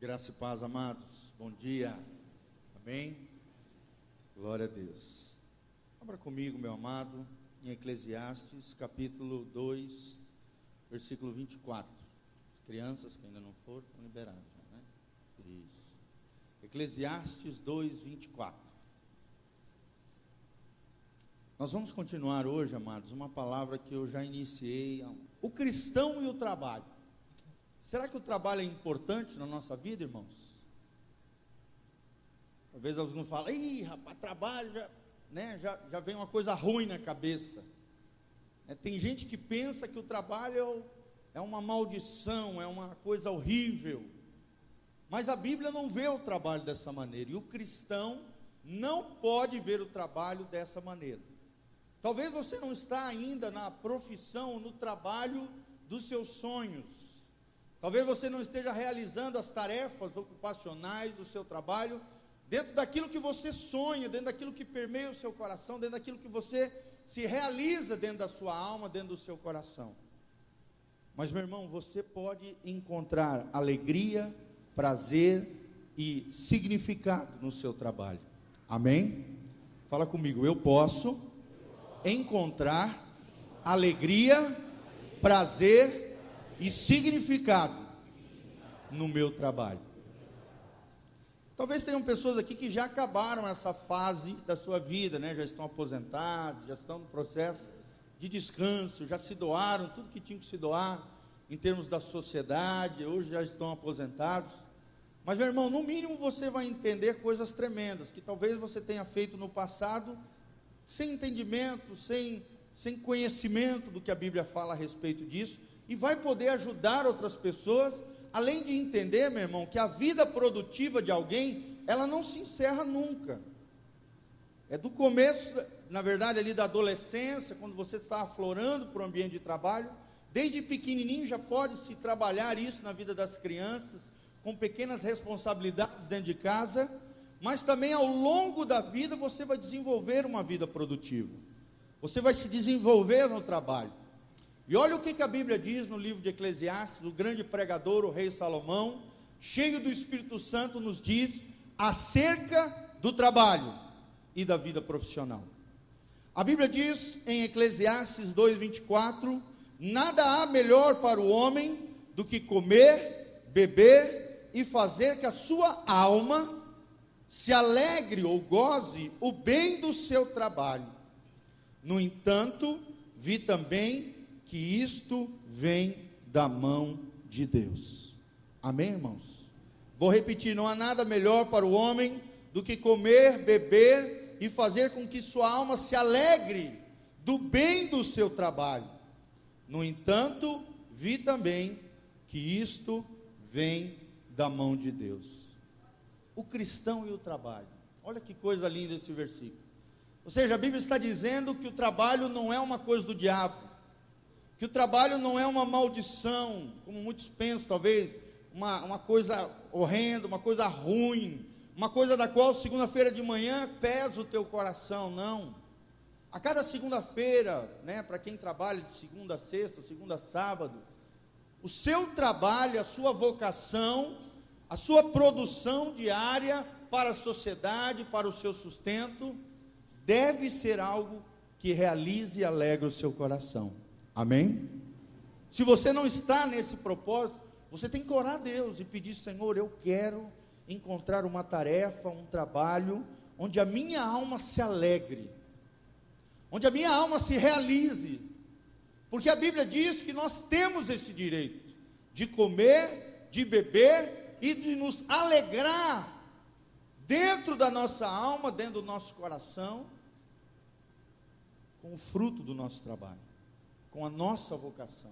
Graça e paz, amados. Bom dia. Amém? Glória a Deus. Abra comigo, meu amado, em Eclesiastes, capítulo 2, versículo 24. As crianças que ainda não foram, estão liberadas, né? Isso. Eclesiastes 2, 24. Nós vamos continuar hoje, amados, uma palavra que eu já iniciei. O cristão e o trabalho. Será que o trabalho é importante na nossa vida, irmãos? Às vezes alguns falam, ih, rapaz, trabalho, já vem uma coisa ruim na cabeça. Tem gente que pensa que o trabalho é uma maldição, é uma coisa horrível. Mas a Bíblia não vê o trabalho dessa maneira. E o cristão não pode ver o trabalho dessa maneira. Talvez você não está ainda na profissão, no trabalho dos seus sonhos. Talvez você não esteja realizando as tarefas ocupacionais do seu trabalho dentro daquilo que você sonha, dentro daquilo que permeia o seu coração, dentro daquilo que você se realiza dentro da sua alma, dentro do seu coração. Mas, meu irmão, você pode encontrar alegria, prazer e significado no seu trabalho. Amém? Fala comigo, eu posso encontrar alegria, prazer e significado no meu trabalho. Talvez tenham pessoas aqui que já acabaram essa fase da sua vida, já estão aposentados, já estão no processo de descanso, já se doaram tudo que tinham que se doar em termos da sociedade, hoje já estão aposentados. Mas, meu irmão, no mínimo você vai entender coisas tremendas que talvez você tenha feito no passado sem entendimento, sem conhecimento do que a Bíblia fala a respeito disso, e vai poder ajudar outras pessoas, além de entender, meu irmão, que a vida produtiva de alguém, ela não se encerra nunca. É do começo, na verdade, ali da adolescência, quando você está aflorando para o ambiente de trabalho, desde pequenininho já pode-se trabalhar isso na vida das crianças, com pequenas responsabilidades dentro de casa, mas também ao longo da vida você vai desenvolver uma vida produtiva. Você vai se desenvolver no trabalho. E olha o que a Bíblia diz no livro de Eclesiastes, o grande pregador, o rei Salomão, cheio do Espírito Santo, nos diz acerca do trabalho e da vida profissional. A Bíblia diz em Eclesiastes 2:24, nada há melhor para o homem do que comer, beber e fazer que a sua alma se alegre ou goze o bem do seu trabalho. No entanto, vi também que isto vem da mão de Deus. Amém, irmãos? Vou repetir, não há nada melhor para o homem do que comer, beber e fazer com que sua alma se alegre do bem do seu trabalho. No entanto, vi também que isto vem da mão de Deus. O cristão e o trabalho. Olha que coisa linda esse versículo. Ou seja, a Bíblia está dizendo que o trabalho não é uma coisa do diabo, que o trabalho não é uma maldição, como muitos pensam, talvez, uma coisa horrenda, uma coisa ruim, uma coisa da qual segunda-feira de manhã pesa o teu coração. Não. A cada segunda-feira, para quem trabalha de segunda a sexta, segunda a sábado, o seu trabalho, a sua vocação, a sua produção diária para a sociedade, para o seu sustento, deve ser algo que realize e alegre o seu coração. Amém? Se você não está nesse propósito, você tem que orar a Deus e pedir, Senhor, eu quero encontrar uma tarefa, um trabalho, onde a minha alma se alegre, onde a minha alma se realize, porque a Bíblia diz que nós temos esse direito, de comer, de beber, e de nos alegrar, dentro da nossa alma, dentro do nosso coração, com o fruto do nosso trabalho, com a nossa vocação,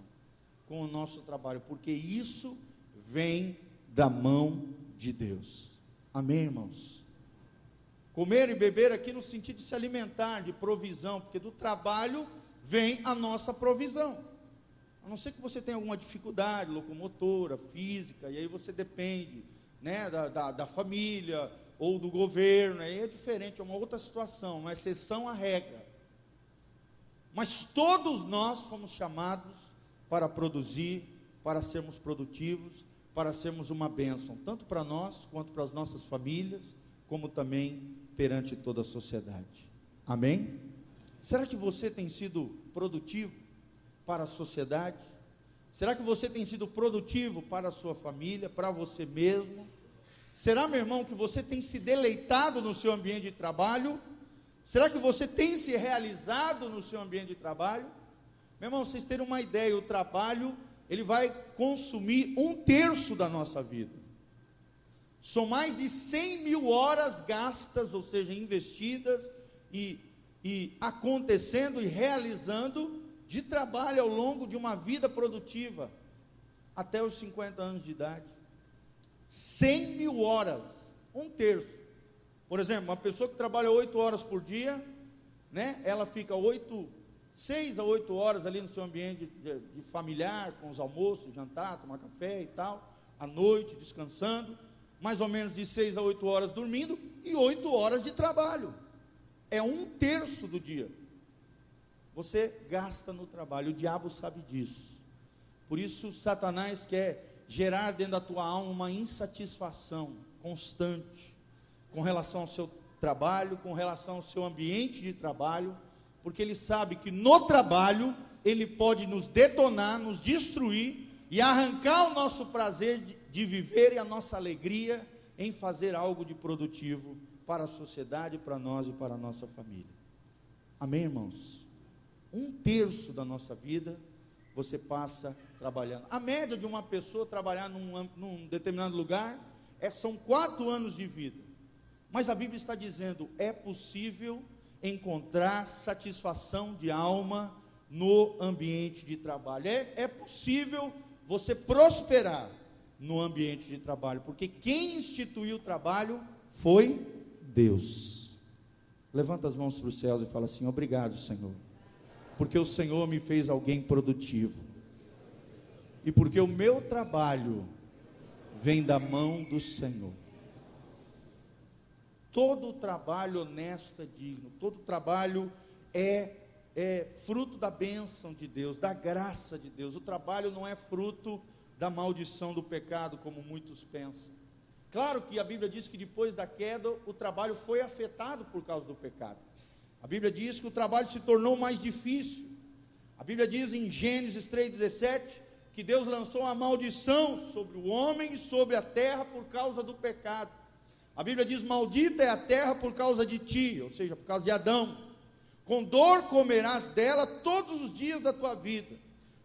com o nosso trabalho, porque isso vem da mão de Deus. Amém, irmãos? Comer e beber aqui no sentido de se alimentar, de provisão, porque do trabalho vem a nossa provisão. A não ser que você tenha alguma dificuldade locomotora, física, e aí você depende, da família ou do governo, aí é diferente, é uma outra situação, uma exceção à regra. Mas todos nós fomos chamados para produzir, para sermos produtivos, para sermos uma bênção, tanto para nós, quanto para as nossas famílias, como também perante toda a sociedade. Amém? Será que você tem sido produtivo para a sociedade? Será que você tem sido produtivo para a sua família, para você mesmo? Será, meu irmão, que você tem se deleitado no seu ambiente de trabalho? Será que você tem se realizado no seu ambiente de trabalho? Meu irmão, vocês terem uma ideia, o trabalho, ele vai consumir 1/3 da nossa vida. São mais de 100 mil horas gastas, ou seja, investidas e acontecendo e realizando de trabalho ao longo de uma vida produtiva, até os 50 anos de idade. 100 mil horas, 1/3. Por exemplo, uma pessoa que trabalha 8 horas por dia, né, ela fica 6 a 8 horas ali no seu ambiente de familiar, com os almoços, jantar, tomar café e tal, à noite, descansando, mais ou menos de 6 a 8 horas dormindo, e 8 horas de trabalho. É 1/3 do dia. Você gasta no trabalho, o diabo sabe disso. Por isso, Satanás quer gerar dentro da tua alma uma insatisfação constante, com relação ao seu trabalho, com relação ao seu ambiente de trabalho, porque ele sabe que no trabalho, ele pode nos detonar, nos destruir, e arrancar o nosso prazer de viver e a nossa alegria em fazer algo de produtivo para a sociedade, para nós e para a nossa família. Amém, irmãos? 1/3 da nossa vida, você passa trabalhando. A média de uma pessoa trabalhar num determinado lugar, são 4 anos de vida. Mas a Bíblia está dizendo, é possível encontrar satisfação de alma no ambiente de trabalho. É possível você prosperar no ambiente de trabalho, porque quem instituiu o trabalho foi Deus. Levanta as mãos para os céus e fala assim: obrigado, Senhor, porque o Senhor me fez alguém produtivo, e porque o meu trabalho vem da mão do Senhor. Todo trabalho honesto é digno, todo trabalho é fruto da bênção de Deus, da graça de Deus. O trabalho não é fruto da maldição do pecado, como muitos pensam. Claro que a Bíblia diz que depois da queda, o trabalho foi afetado por causa do pecado. A Bíblia diz que o trabalho se tornou mais difícil. A Bíblia diz em Gênesis 3,17, que Deus lançou uma maldição sobre o homem e sobre a terra por causa do pecado. A Bíblia diz: maldita é a terra por causa de ti, ou seja, por causa de Adão. Com dor comerás dela todos os dias da tua vida,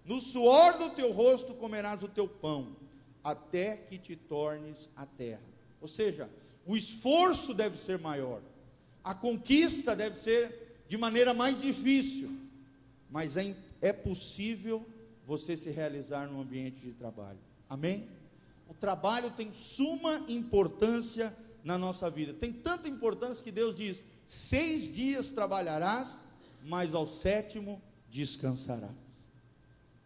no suor do teu rosto comerás o teu pão, até que te tornes a terra. Ou seja, o esforço deve ser maior, a conquista deve ser de maneira mais difícil, mas é possível você se realizar no ambiente de trabalho. Amém? O trabalho tem suma importância na nossa vida. Tem tanta importância que Deus diz: 6 dias trabalharás, mas ao 7º descansarás.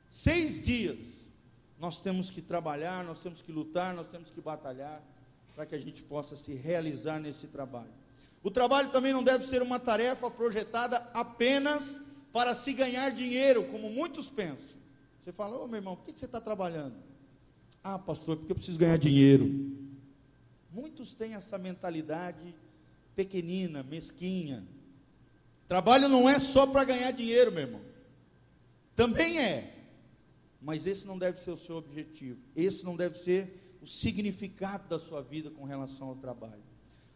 6 dias nós temos que trabalhar, nós temos que lutar, nós temos que batalhar, para que a gente possa se realizar nesse trabalho. O trabalho também não deve ser uma tarefa projetada apenas para se ganhar dinheiro, como muitos pensam. Você fala: ô meu irmão, por que você está trabalhando? Ah, pastor, porque eu preciso ganhar dinheiro. Muitos têm essa mentalidade pequenina, mesquinha. Trabalho não é só para ganhar dinheiro, meu irmão. Também é, mas esse não deve ser o seu objetivo. Esse não deve ser o significado da sua vida com relação ao trabalho.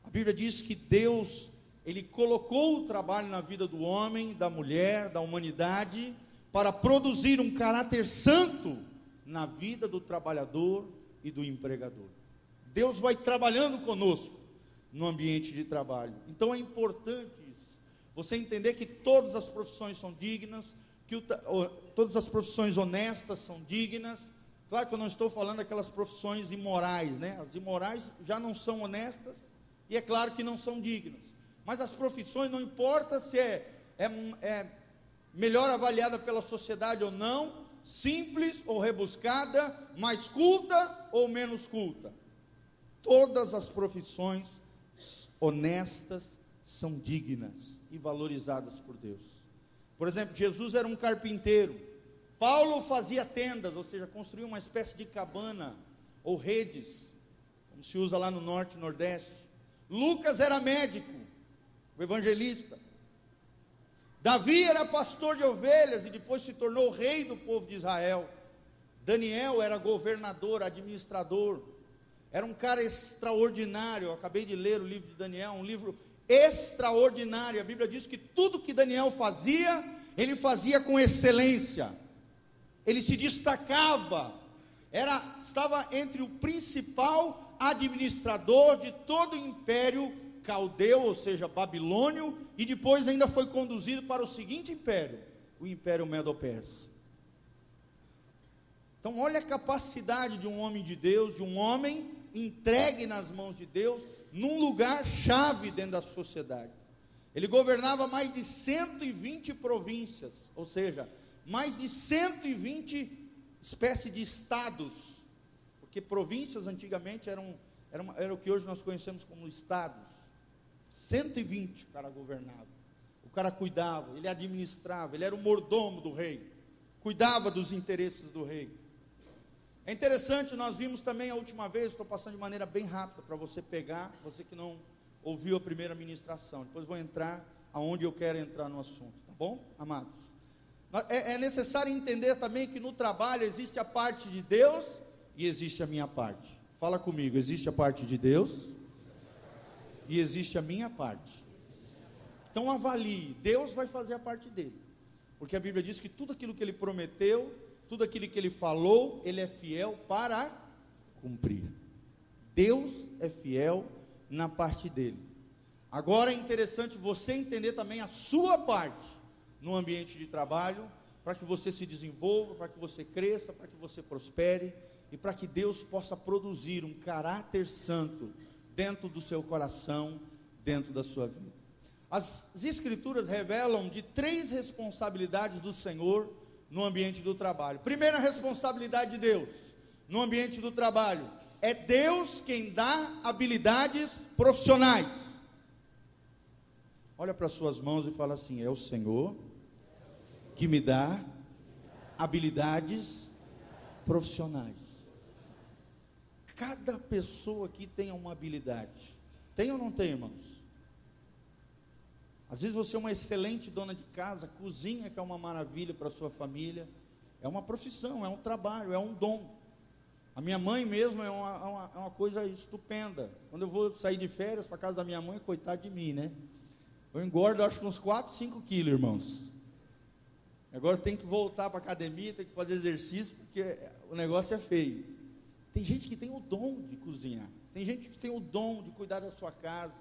A Bíblia diz que Deus, Ele colocou o trabalho na vida do homem, da mulher, da humanidade, para produzir um caráter santo na vida do trabalhador e do empregador. Deus vai trabalhando conosco no ambiente de trabalho. Então é importante isso, você entender que todas as profissões são dignas, que todas as profissões honestas são dignas. Claro que eu não estou falando daquelas profissões imorais, né? As imorais já não são honestas, e é claro que não são dignas. Mas as profissões, não importa se é melhor avaliada pela sociedade ou não, simples ou rebuscada, mais culta ou menos culta, todas as profissões honestas são dignas e valorizadas por Deus. Por exemplo, Jesus era um carpinteiro, Paulo fazia tendas, ou seja, construía uma espécie de cabana, ou redes, como se usa lá no norte e nordeste. Lucas era médico, o evangelista. Davi era pastor de ovelhas e depois se tornou rei do povo de Israel. Daniel era governador, administrador. Era um cara extraordinário. Eu acabei de ler o livro de Daniel, um livro extraordinário. A Bíblia diz que tudo que Daniel fazia, ele fazia com excelência. Ele se destacava. Estava entre o principal administrador de todo o império caldeu, ou seja, babilônio, e depois ainda foi conduzido para o seguinte império, o império medo-persa. Então olha a capacidade de um homem de Deus, de um homem entregue nas mãos de Deus, num lugar chave dentro da sociedade. Ele governava mais de 120 províncias, ou seja, mais de 120 espécies de estados, porque províncias antigamente era o que hoje nós conhecemos como estados. 120 o cara governava, o cara cuidava, ele administrava, ele era o mordomo do rei, cuidava dos interesses do rei. É interessante, nós vimos também a última vez, estou passando de maneira bem rápida para você pegar, você que não ouviu a primeira ministração, depois vou entrar aonde eu quero entrar no assunto, tá bom, amados? É necessário entender também que no trabalho existe a parte de Deus e existe a minha parte. Fala comigo, existe a parte de Deus e existe a minha parte. Então avalie, Deus vai fazer a parte dele, porque a Bíblia diz que tudo aquilo que ele prometeu, tudo aquilo que ele falou, ele é fiel para cumprir. Deus é fiel na parte dele. Agora é interessante você entender também a sua parte no ambiente de trabalho, para que você se desenvolva, para que você cresça, para que você prospere, e para que Deus possa produzir um caráter santo dentro do seu coração, dentro da sua vida. As Escrituras revelam de 3 responsabilidades do Senhor no ambiente do trabalho. Primeira responsabilidade de Deus no ambiente do trabalho: é Deus quem dá habilidades profissionais. Olha para suas mãos e fala assim: é o Senhor que me dá habilidades profissionais. Cada pessoa aqui tem uma habilidade. Tem ou não tem, irmãos? Às vezes você é uma excelente dona de casa, cozinha, que é uma maravilha para a sua família. É uma profissão, é um trabalho, é um dom. A minha mãe mesmo é uma coisa estupenda. Quando eu vou sair de férias para a casa da minha mãe, coitado de mim, né? Eu engordo, acho que uns 4, 5 quilos, irmãos. Agora tem que voltar para a academia, tem que fazer exercício, porque o negócio é feio. Tem gente que tem o dom de cozinhar. Tem gente que tem o dom de cuidar da sua casa.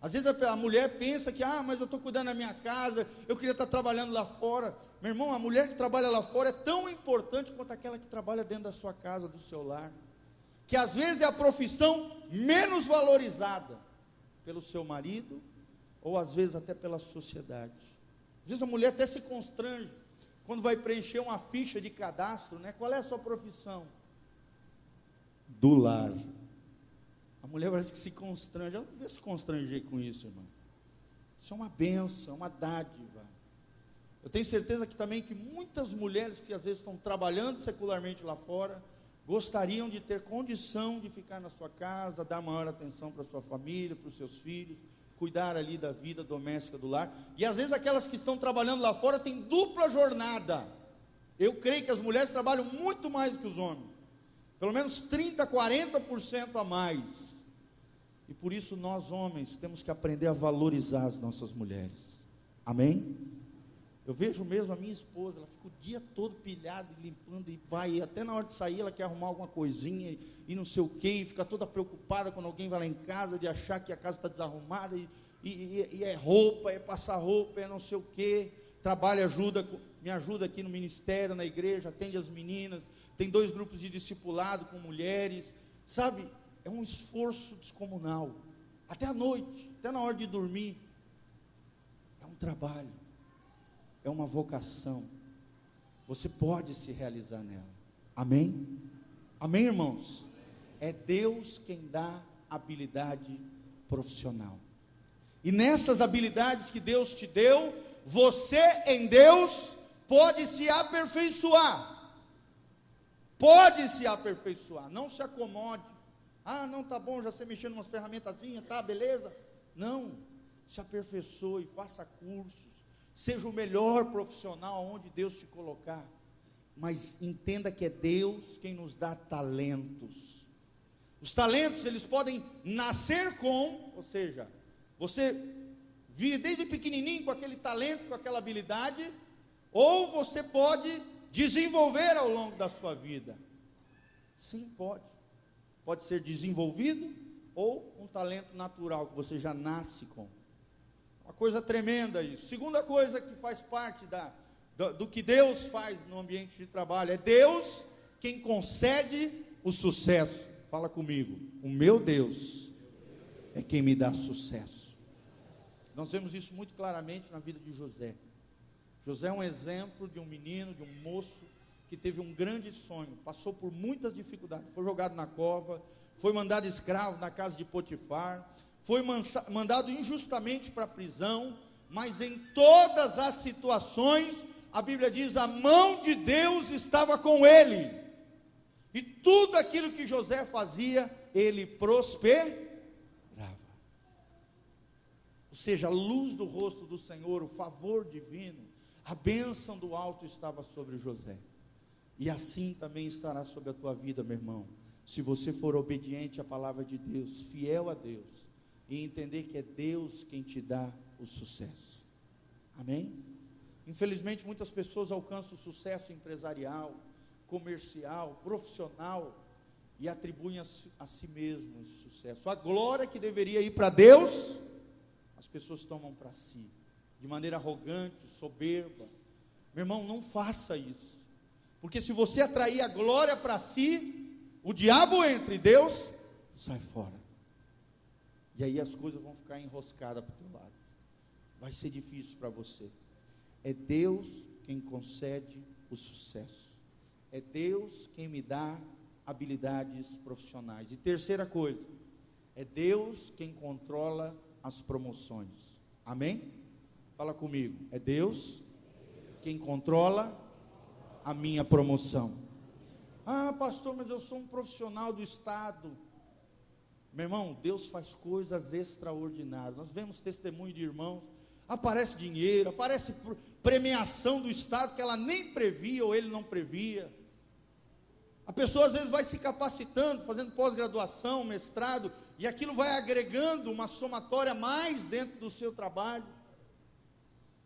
Às vezes a mulher pensa que, mas eu estou cuidando da minha casa, eu queria estar trabalhando lá fora. Meu irmão, a mulher que trabalha lá fora é tão importante quanto aquela que trabalha dentro da sua casa, do seu lar. Que às vezes é a profissão menos valorizada pelo seu marido, ou às vezes até pela sociedade. Às vezes a mulher até se constrange quando vai preencher uma ficha de cadastro, né? Qual é a sua profissão? Do lar. A mulher parece que se constrange. Ela não devia se constranger com isso, irmão. Isso é uma bênção, é uma dádiva. Eu tenho certeza que também que muitas mulheres que às vezes estão trabalhando secularmente lá fora, gostariam de ter condição de ficar na sua casa, dar maior atenção para a sua família, para os seus filhos, cuidar ali da vida doméstica do lar. E às vezes aquelas que estão trabalhando lá fora têm dupla jornada. Eu creio que as mulheres trabalham muito mais do que os homens. Pelo menos 30%, 40% a mais. E por isso nós homens temos que aprender a valorizar as nossas mulheres. Amém? Eu vejo mesmo a minha esposa, ela fica o dia todo pilhada, limpando e vai, e até na hora de sair ela quer arrumar alguma coisinha, e não sei o que, e fica toda preocupada quando alguém vai lá em casa, de achar que a casa está desarrumada, e é roupa, é passar roupa, é não sei o que, trabalha, me ajuda aqui no ministério, na igreja, atende as meninas, tem 2 grupos de discipulado com mulheres, sabe, é um esforço descomunal, até à noite, até na hora de dormir, é um trabalho, é uma vocação, você pode se realizar nela, amém? Amém, irmãos? É Deus quem dá habilidade profissional, e nessas habilidades que Deus te deu, você em Deus pode se aperfeiçoar. pode se aperfeiçoar, não se acomode. Ah, não, tá bom, já sei mexer em umas ferramentazinhas, tá, beleza? Não, se aperfeiçoe, faça cursos, seja o melhor profissional onde Deus te colocar, mas entenda que é Deus quem nos dá talentos. Os talentos, eles podem nascer com, ou seja, você vive desde pequenininho com aquele talento, com aquela habilidade, ou você pode desenvolver ao longo da sua vida. Sim, pode. Pode ser desenvolvido, ou um talento natural que você já nasce com. Uma coisa tremenda isso. Segunda coisa que faz parte do que Deus faz no ambiente de trabalho, é Deus quem concede o sucesso. Fala comigo, o meu Deus é quem me dá sucesso. Nós vemos isso muito claramente na vida de José. José é um exemplo de um menino, de um moço, que teve um grande sonho, passou por muitas dificuldades, foi jogado na cova, foi mandado escravo na casa de Potifar, foi mandado injustamente para a prisão, mas em todas as situações, a Bíblia diz, a mão de Deus estava com ele, e tudo aquilo que José fazia, ele prosperava. Ou seja, a luz do rosto do Senhor, o favor divino, a bênção do alto estava sobre José. E assim também estará sobre a tua vida, meu irmão, se você for obediente à palavra de Deus, fiel a Deus, e entender que é Deus quem te dá o sucesso. Amém? Infelizmente muitas pessoas alcançam o sucesso empresarial, comercial, profissional, e atribuem a si mesmo esse sucesso. A glória que deveria ir para Deus, as pessoas tomam para si, de maneira arrogante, soberba. Meu irmão, não faça isso, porque se você atrair a glória para si, o diabo entra e Deus sai fora, e aí as coisas vão ficar enroscadas para o teu lado, vai ser difícil para você. É Deus quem concede o sucesso, é Deus quem me dá habilidades profissionais. E terceira coisa, é Deus quem controla as promoções. Amém? Fala comigo, é Deus quem controla a minha promoção. Ah, pastor, mas eu sou um profissional do Estado. Meu irmão, Deus faz coisas extraordinárias. Nós vemos testemunho de irmãos, aparece dinheiro, aparece premiação do Estado que ela nem previa ou ele não previa. A pessoa às vezes vai se capacitando, fazendo pós-graduação, mestrado, e aquilo vai agregando uma somatória a mais dentro do seu trabalho,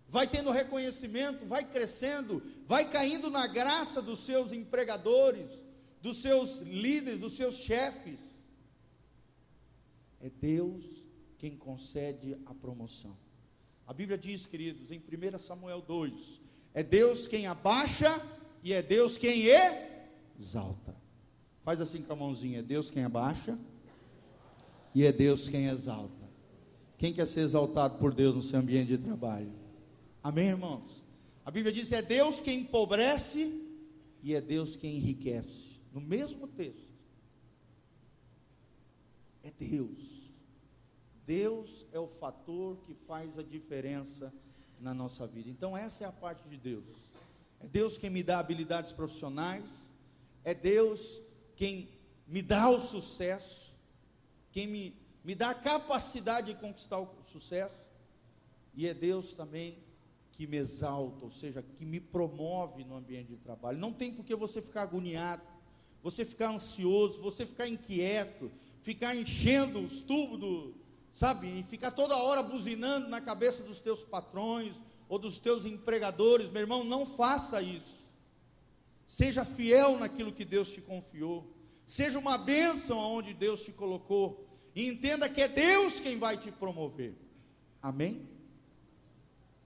vai tendo reconhecimento, vai crescendo, vai caindo na graça dos seus empregadores, dos seus líderes, dos seus chefes. É Deus quem concede a promoção. A Bíblia diz, queridos, em 1 Samuel 2, é Deus quem abaixa e é Deus quem exalta. Faz assim com a mãozinha, é Deus quem abaixa e é Deus quem exalta. Quem quer ser exaltado por Deus no seu ambiente de trabalho? Amém, irmãos? A Bíblia diz, é Deus quem empobrece e é Deus quem enriquece. No mesmo texto, é Deus. Deus é o fator que faz a diferença na nossa vida. Então essa é a parte de Deus. É Deus quem me dá habilidades profissionais, é Deus quem me dá o sucesso, quem me dá a capacidade de conquistar o sucesso, e é Deus também que me exalta, ou seja, que me promove no ambiente de trabalho. Não tem por que você ficar agoniado, você ficar ansioso, você ficar inquieto, ficar enchendo os tubos e ficar toda hora buzinando na cabeça dos teus patrões, ou dos teus empregadores. Meu irmão, não faça isso. Seja fiel naquilo que Deus te confiou, seja uma bênção aonde Deus te colocou, e entenda que é Deus quem vai te promover. Amém?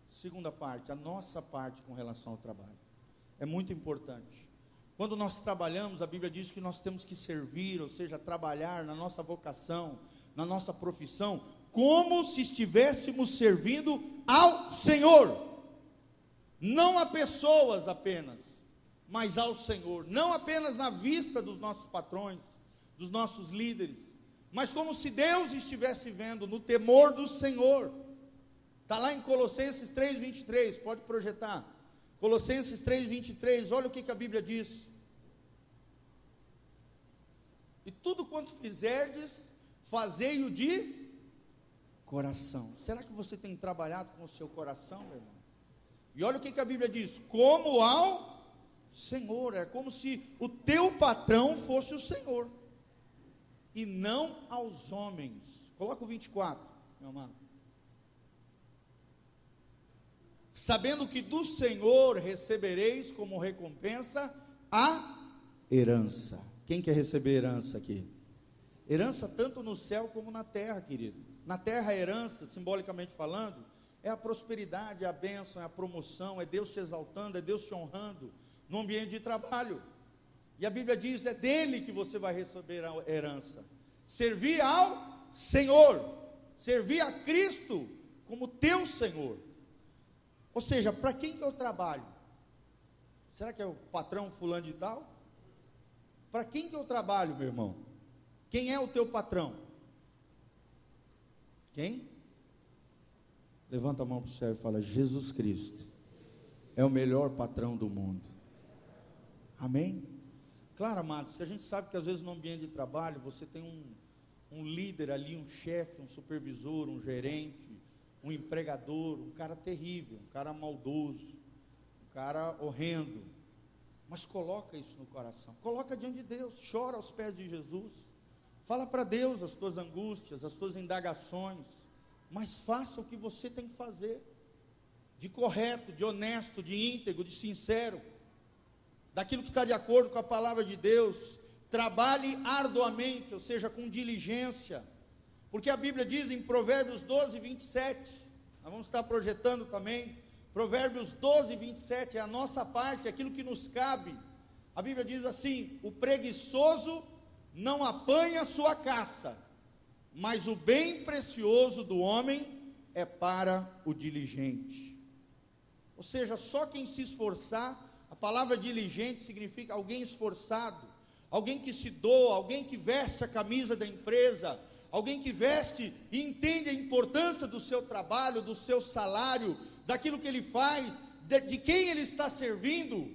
Segunda parte, a nossa parte com relação ao trabalho, é muito importante. Quando nós trabalhamos, a Bíblia diz que nós temos que servir, ou seja, trabalhar na nossa vocação, na nossa profissão, como se estivéssemos servindo ao Senhor, não a pessoas apenas, mas ao Senhor, não apenas na vista dos nossos patrões, dos nossos líderes, mas como se Deus estivesse vendo, no temor do Senhor. Está lá em Colossenses 3:23, pode projetar, Colossenses 3:23, olha o que a Bíblia diz. E tudo quanto fizerdes, fazei-o de coração. Será que você tem trabalhado com o seu coração, meu irmão? E olha o que a Bíblia diz: como ao Senhor. É como se o teu patrão fosse o Senhor, e não aos homens. Coloca o 24, meu amado. Sabendo que do Senhor recebereis como recompensa a herança. Quem quer receber herança aqui? Herança tanto no céu como na terra, querido. Na terra a herança, simbolicamente falando, é a prosperidade, é a bênção, é a promoção, é Deus te exaltando, é Deus te honrando no ambiente de trabalho. E a Bíblia diz, é dele que você vai receber a herança. Servir ao Senhor, servir a Cristo como teu Senhor. Ou seja, para quem que eu trabalho? Será que é o patrão fulano de tal? Para quem que eu trabalho, meu irmão? Quem é o teu patrão? Quem? Levanta a mão para o céu e fala: Jesus Cristo é o melhor patrão do mundo. Amém? Claro, amados, que a gente sabe que às vezes no ambiente de trabalho você tem um líder ali, um chefe, um supervisor, um gerente, um empregador, um cara terrível, um cara maldoso, um cara horrendo. Mas coloca isso no coração, coloca diante de Deus, chora aos pés de Jesus, fala para Deus as tuas angústias, as tuas indagações, mas faça o que você tem que fazer, de correto, de honesto, de íntegro, de sincero, daquilo que está de acordo com a palavra de Deus. Trabalhe arduamente, ou seja, com diligência, porque a Bíblia diz em Provérbios 12, 27, nós vamos estar projetando também, Provérbios 12, 27, é a nossa parte, aquilo que nos cabe. A Bíblia diz assim: o preguiçoso não apanha sua caça, mas o bem precioso do homem é para o diligente. Ou seja, só quem se esforçar, a palavra diligente significa alguém esforçado, alguém que se doa, alguém que veste a camisa da empresa, alguém que veste e entende a importância do seu trabalho, do seu salário, daquilo que ele faz, de quem ele está servindo.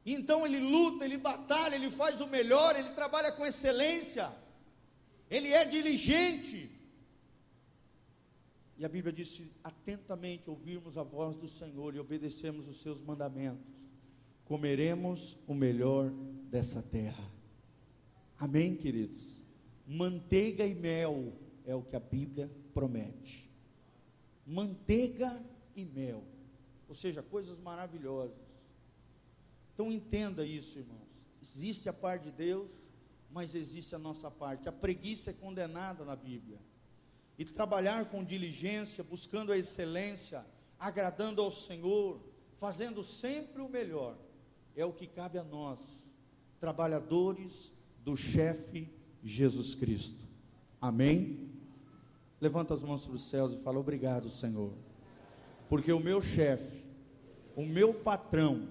Então ele luta, ele batalha, ele faz o melhor, ele trabalha com excelência, ele é diligente. E a Bíblia diz: se atentamente ouvirmos a voz do Senhor e obedecermos os seus mandamentos, comeremos o melhor dessa terra. Amém, queridos? Manteiga e mel é o que a Bíblia promete. Manteiga e mel, ou seja, coisas maravilhosas. Então entenda isso, irmãos. Existe a parte de Deus, mas existe a nossa parte. A preguiça é condenada na Bíblia. E trabalhar com diligência, buscando a excelência, agradando ao Senhor, fazendo sempre o melhor, é o que cabe a nós, trabalhadores do chefe Jesus Cristo. Amém? Levanta as mãos para os céus e fala: obrigado, Senhor, porque o meu chefe, o meu patrão,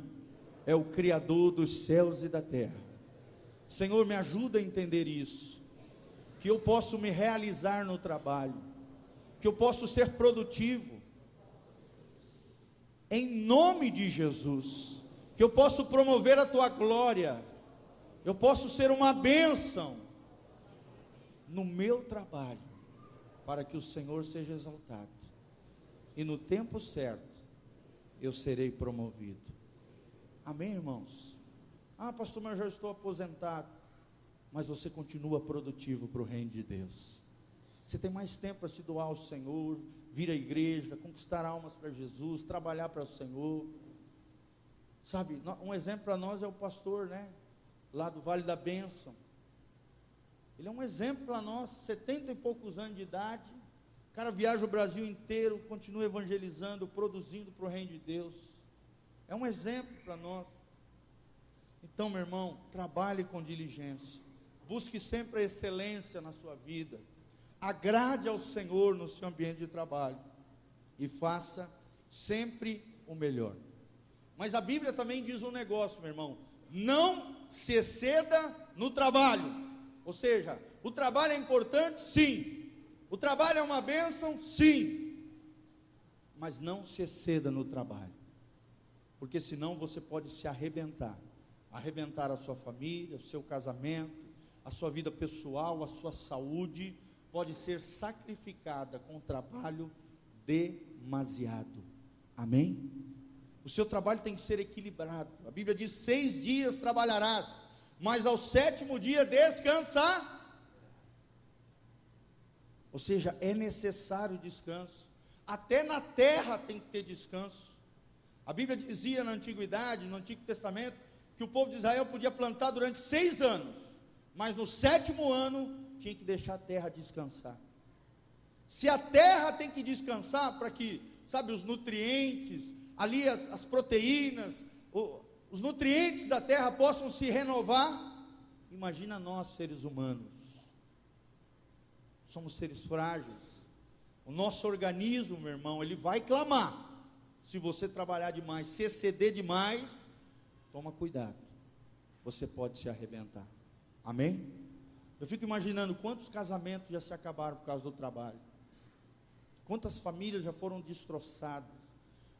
é o Criador dos céus e da terra. Senhor, me ajuda a entender isso, que eu posso me realizar no trabalho, que eu posso ser produtivo, em nome de Jesus, que eu posso promover a tua glória, eu posso ser uma bênção no meu trabalho, para que o Senhor seja exaltado, e no tempo certo, eu serei promovido. Amém, irmãos? Ah, pastor, mas eu já estou aposentado. Mas você continua produtivo para o reino de Deus. Você tem mais tempo para se doar ao Senhor, vir à igreja, conquistar almas para Jesus, trabalhar para o Senhor. Sabe, um exemplo para nós é o pastor, né? Lá do Vale da Bênção. Ele é um exemplo para nós, 70 e poucos anos de idade. O cara viaja o Brasil inteiro, continua evangelizando, produzindo para o reino de Deus. É um exemplo para nós. Então, meu irmão, trabalhe com diligência. Busque sempre a excelência na sua vida. Agrade ao Senhor no seu ambiente de trabalho. E faça sempre o melhor. Mas a Bíblia também diz um negócio, meu irmão: não se exceda no trabalho. Ou seja, o trabalho é importante? Sim. O trabalho é uma bênção? Sim. Mas não se exceda no trabalho, porque senão você pode se arrebentar arrebentar a sua família, o seu casamento, a sua vida pessoal, a sua saúde, pode ser sacrificada com trabalho demasiado. Amém? O seu trabalho tem que ser equilibrado. A Bíblia diz: 6 dias trabalharás, mas ao 7º dia descansar. Ou seja, é necessário descanso. Até na terra tem que ter descanso. A Bíblia dizia na antiguidade, no Antigo Testamento, que o povo de Israel podia plantar durante 6 anos, mas no 7º ano tinha que deixar a terra descansar. Se a terra tem que descansar para que, sabe, os nutrientes, ali as proteínas, os nutrientes da terra possam se renovar, imagina nós, seres humanos. Somos seres frágeis. O nosso organismo, meu irmão, ele vai clamar. Se você trabalhar demais, se exceder demais, toma cuidado, você pode se arrebentar. Amém? Eu fico imaginando quantos casamentos já se acabaram por causa do trabalho, quantas famílias já foram destroçadas,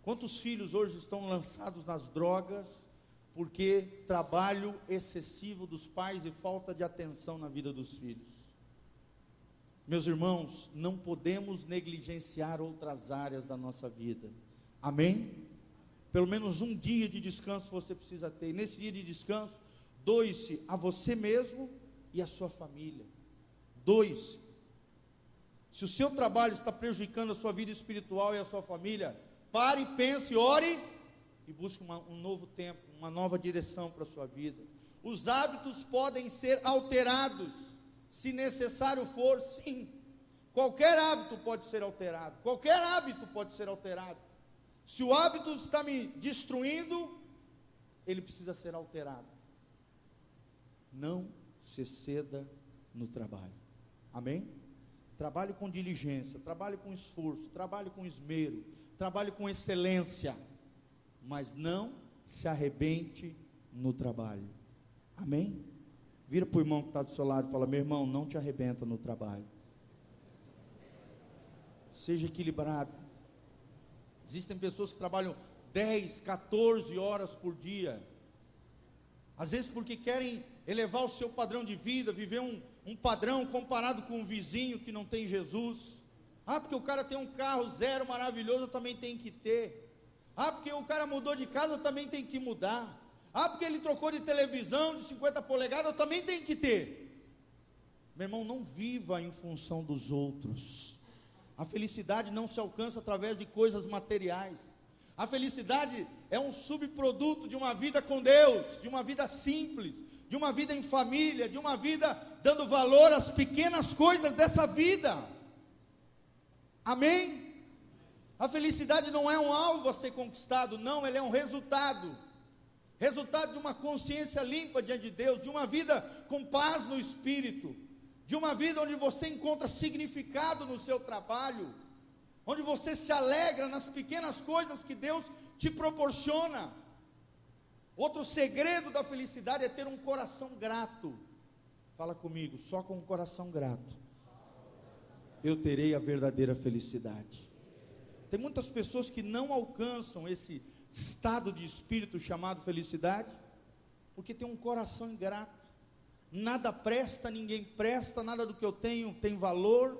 quantos filhos hoje estão lançados nas drogas, porque trabalho excessivo dos pais e falta de atenção na vida dos filhos. Meus irmãos, não podemos negligenciar outras áreas da nossa vida. Amém? Pelo menos um dia de descanso você precisa ter. E nesse dia de descanso, doe-se a você mesmo e a sua família. Doe-se. Se o seu trabalho está prejudicando a sua vida espiritual e a sua família, pare, pense, ore e busque um novo tempo, uma nova direção para a sua vida. Os hábitos podem ser alterados, se necessário for, sim. Qualquer hábito pode ser alterado. Qualquer hábito pode ser alterado. Se o hábito está me destruindo, ele precisa ser alterado. Não se exceda no trabalho. Amém? Trabalhe com diligência, trabalhe com esforço, trabalhe com esmero, trabalhe com excelência, mas não se arrebente no trabalho. Amém? Vira para o irmão que está do seu lado e fala: meu irmão, não te arrebenta no trabalho. Seja equilibrado. Existem pessoas que trabalham 10, 14 horas por dia, às vezes porque querem elevar o seu padrão de vida, viver um padrão comparado com um vizinho que não tem Jesus. Porque o cara tem um carro zero maravilhoso, eu também tenho que ter. Porque o cara mudou de casa, eu também tenho que mudar. Porque ele trocou de televisão de 50 polegadas, eu também tenho que ter. Meu irmão, não viva em função dos outros. A felicidade não se alcança através de coisas materiais. A felicidade é um subproduto de uma vida com Deus, de uma vida simples, de uma vida em família, de uma vida dando valor às pequenas coisas dessa vida. Amém? A felicidade não é um alvo a ser conquistado, não, ela é um resultado. Resultado de uma consciência limpa diante de Deus, de uma vida com paz no espírito, de uma vida onde você encontra significado no seu trabalho, onde você se alegra nas pequenas coisas que Deus te proporciona. Outro segredo da felicidade é ter um coração grato. Fala comigo: só com um coração grato eu terei a verdadeira felicidade. Tem muitas pessoas que não alcançam esse estado de espírito chamado felicidade, porque tem um coração ingrato. Nada presta, ninguém presta, nada do que eu tenho tem valor,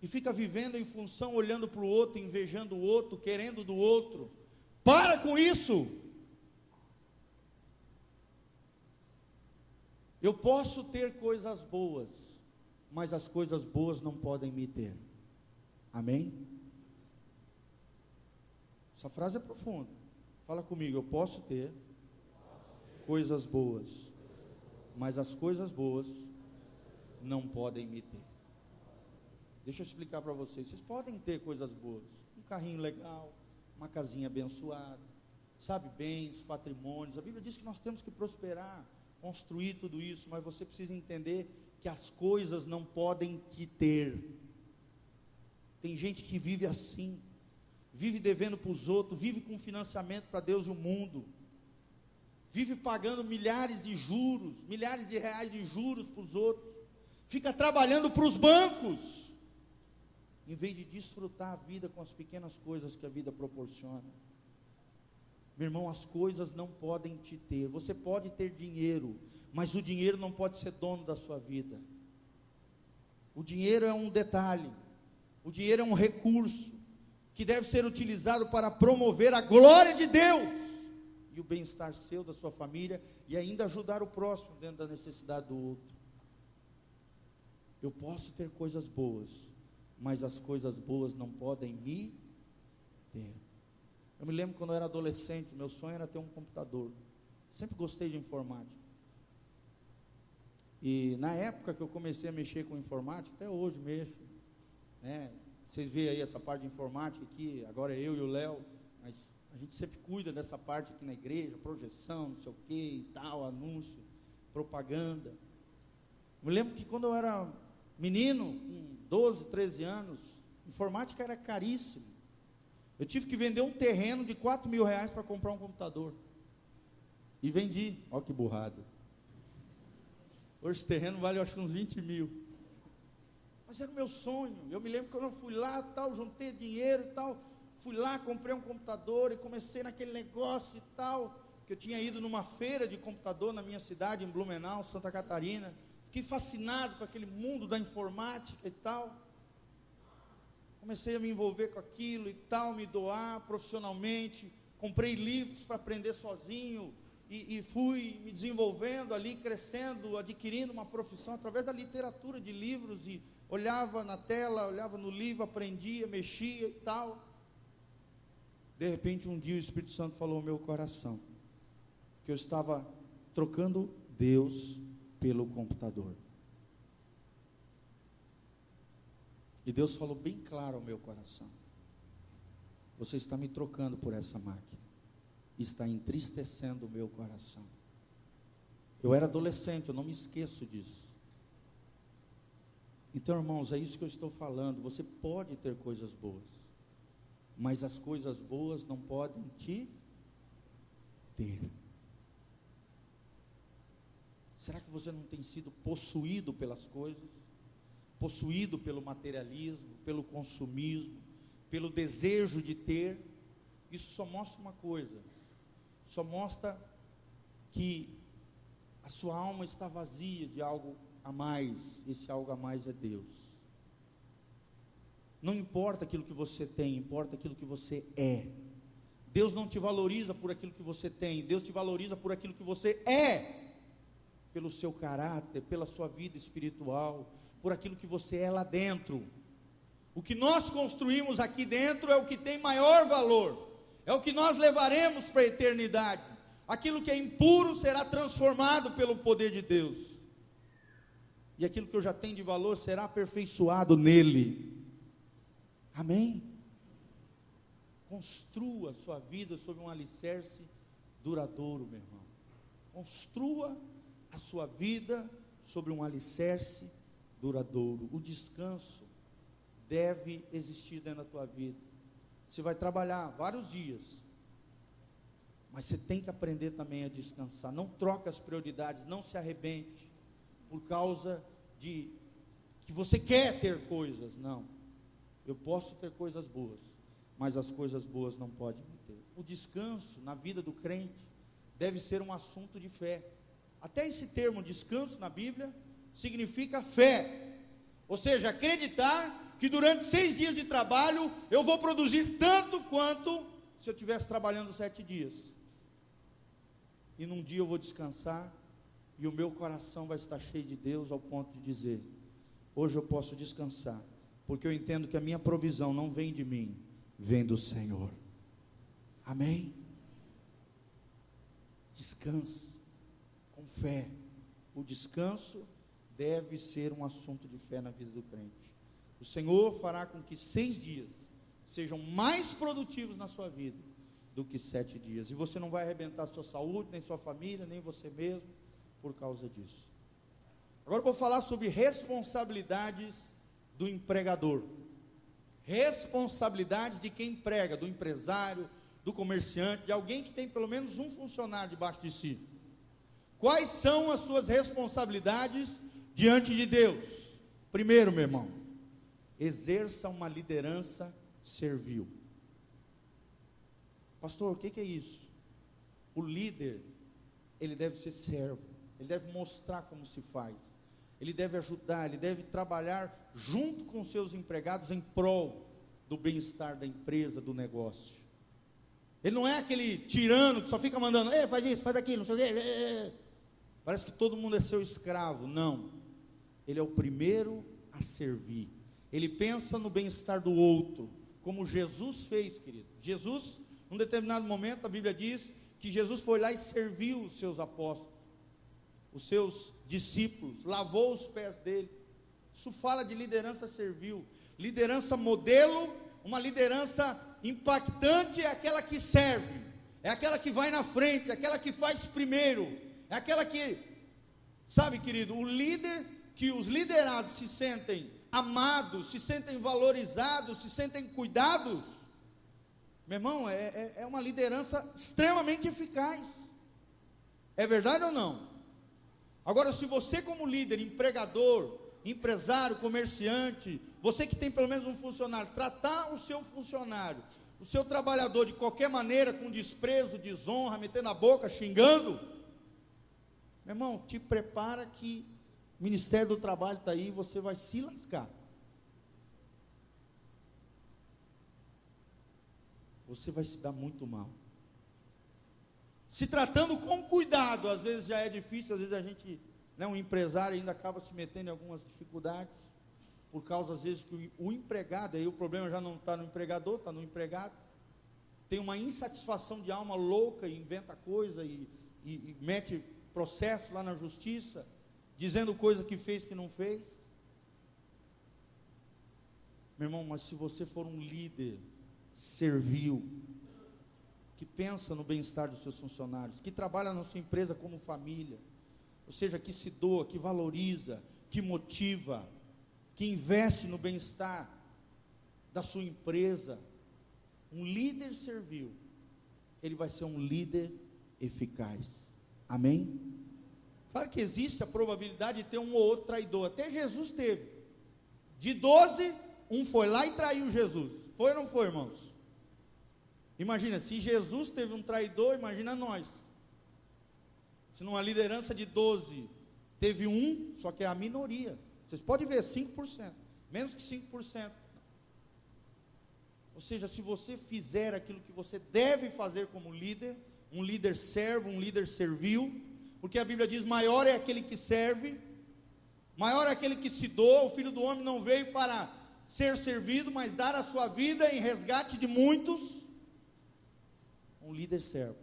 e fica vivendo em função, olhando para o outro, invejando o outro, querendo do outro. Para com isso. Eu posso ter coisas boas, mas as coisas boas não podem me ter. Amém? Essa frase é profunda. Fala comigo: eu posso ter coisas boas, mas as coisas boas não podem me ter. Deixa eu explicar para vocês. Vocês podem ter coisas boas, um carrinho legal, uma casinha abençoada, sabe, bens, patrimônios. A Bíblia diz que nós temos que prosperar, construir tudo isso, mas você precisa entender que as coisas não podem te ter. Tem gente que vive assim, vive devendo para os outros, vive com financiamento para Deus e o mundo, vive pagando milhares de juros, milhares de reais de juros para os outros, fica trabalhando para os bancos, em vez de desfrutar a vida com as pequenas coisas que a vida proporciona. Meu irmão, as coisas não podem te ter. Você pode ter dinheiro, mas o dinheiro não pode ser dono da sua vida. O dinheiro é um detalhe, o dinheiro é um recurso que deve ser utilizado para promover a glória de Deus e o bem-estar seu, da sua família, e ainda ajudar o próximo dentro da necessidade do outro. Eu posso ter coisas boas, mas as coisas boas não podem me ter. Eu me lembro quando eu era adolescente, meu sonho era ter um computador. Sempre gostei de informática. E na época que eu comecei a mexer com informática, até hoje mexo, né? Vocês veem aí essa parte de informática aqui, agora é eu e o Léo, mas a gente sempre cuida dessa parte aqui na igreja, projeção, não sei o que e tal, anúncio, propaganda. Me lembro que quando eu era menino, com 12, 13 anos, informática era caríssimo. Eu tive que vender um terreno de R$4.000 para comprar um computador. E vendi, olha que burrado. Hoje esse terreno vale, eu acho, uns 20 mil. Mas era o meu sonho. Eu me lembro quando eu fui lá, tal, juntei dinheiro e tal, fui lá, comprei um computador e comecei naquele negócio e tal, que eu tinha ido numa feira de computador na minha cidade, em Blumenau, Santa Catarina. Fiquei fascinado com aquele mundo da informática e tal. Comecei a me envolver com aquilo e tal, me doar profissionalmente. Comprei livros para aprender sozinho e fui me desenvolvendo ali, crescendo, adquirindo uma profissão através da literatura de livros, e olhava na tela, olhava no livro, aprendia, mexia e tal. De repente um dia o Espírito Santo falou ao meu coração que eu estava trocando Deus pelo computador. E Deus falou bem claro ao meu coração: você está me trocando por essa máquina, está entristecendo o meu coração. Eu era adolescente, eu não me esqueço disso. Então, irmãos, é isso que eu estou falando. Você pode ter coisas boas, mas as coisas boas não podem te ter. Será que você não tem sido possuído pelas coisas? Possuído pelo materialismo, pelo consumismo, pelo desejo de ter? Isso só mostra uma coisa, só mostra que a sua alma está vazia de algo a mais. Esse algo a mais é Deus. Não importa aquilo que você tem, importa aquilo que você é. Deus não te valoriza por aquilo que você tem, Deus te valoriza por aquilo que você é, pelo seu caráter, pela sua vida espiritual, por aquilo que você é lá dentro. O que nós construímos aqui dentro é o que tem maior valor, é o que nós levaremos para a eternidade. Aquilo que é impuro será transformado pelo poder de Deus, e aquilo que eu já tenho de valor será aperfeiçoado nele. Amém? Construa a sua vida sobre um alicerce duradouro, meu irmão. Construa a sua vida sobre um alicerce duradouro. O descanso deve existir dentro da tua vida. Você vai trabalhar vários dias, mas você tem que aprender também a descansar. Não troque as prioridades, não se arrebente por causa de que você quer ter coisas. Não, eu posso ter coisas boas, mas as coisas boas não podem me ter. O descanso na vida do crente deve ser um assunto de fé. Até esse termo descanso na Bíblia significa fé, ou seja, acreditar que durante 6 dias de trabalho eu vou produzir tanto quanto se eu estivesse trabalhando 7 dias, e num dia eu vou descansar, e o meu coração vai estar cheio de Deus, ao ponto de dizer: hoje eu posso descansar, porque eu entendo que a minha provisão não vem de mim, vem do Senhor. Amém? Descanse com fé. O descanso deve ser um assunto de fé na vida do crente. O Senhor fará com que 6 dias sejam mais produtivos na sua vida do que 7 dias, e você não vai arrebentar sua saúde, nem sua família, nem você mesmo, por causa disso. Agora eu vou falar sobre responsabilidades do empregador. Responsabilidades de quem emprega, do empresário, do comerciante, de alguém que tem pelo menos um funcionário debaixo de si. Quais são as suas responsabilidades diante de Deus? Primeiro, meu irmão, exerça uma liderança servil. Pastor, o que é isso? O líder, ele deve ser servo, ele deve mostrar como se faz, ele deve ajudar, ele deve trabalhar junto com seus empregados em prol do bem-estar da empresa, do negócio. Ele não é aquele tirano que só fica mandando, faz isso, faz aquilo, não sei o quê. Parece que todo mundo é seu escravo. Não, ele é o primeiro a servir, ele pensa no bem-estar do outro, como Jesus fez, querido. Jesus, num determinado momento, a Bíblia diz que Jesus foi lá e serviu os seus apóstolos, os seus discípulos, lavou os pés dele. Isso fala de liderança servil. Liderança modelo, uma liderança impactante, é aquela que serve, é aquela que vai na frente, é aquela que faz primeiro, é aquela que, sabe, querido, o líder, que os liderados se sentem amados, se sentem valorizados, se sentem cuidados. Meu irmão, é uma liderança extremamente eficaz. É verdade ou não? Agora, se você como líder, empregador, empresário, comerciante, você que tem pelo menos um funcionário, tratar o seu funcionário, o seu trabalhador de qualquer maneira, com desprezo, desonra, metendo a boca, xingando, meu irmão, te prepara que o Ministério do Trabalho está aí e você vai se lascar. Você vai se dar muito mal. Se tratando com cuidado, às vezes já é difícil, às vezes a gente, um empresário ainda acaba se metendo em algumas dificuldades, por causa às vezes que o empregado, aí o problema já não está no empregador, está no empregado, tem uma insatisfação de alma louca, e inventa coisa, e mete processo lá na justiça, dizendo coisa que fez que não fez. Meu irmão, mas se você for um líder servil, que pensa no bem-estar dos seus funcionários, que trabalha na sua empresa como família, ou seja, que se doa, que valoriza, que motiva, que investe no bem-estar da sua empresa, um líder servil, ele vai ser um líder eficaz. Amém? Claro que existe a probabilidade de ter um ou outro traidor, até Jesus teve. De 12, um foi lá e traiu Jesus. Foi ou não foi, irmãos? Imagina, se Jesus teve um traidor, imagina nós. Se numa liderança de 12 teve um, só que é a minoria. Vocês podem ver, 5%, menos que 5%. Ou seja, se você fizer aquilo que você deve fazer como líder, um líder servo, um líder servil, porque a Bíblia diz, maior é aquele que serve, maior é aquele que se doa. O Filho do Homem não veio para ser servido, mas dar a sua vida em resgate de muitos. Um líder servo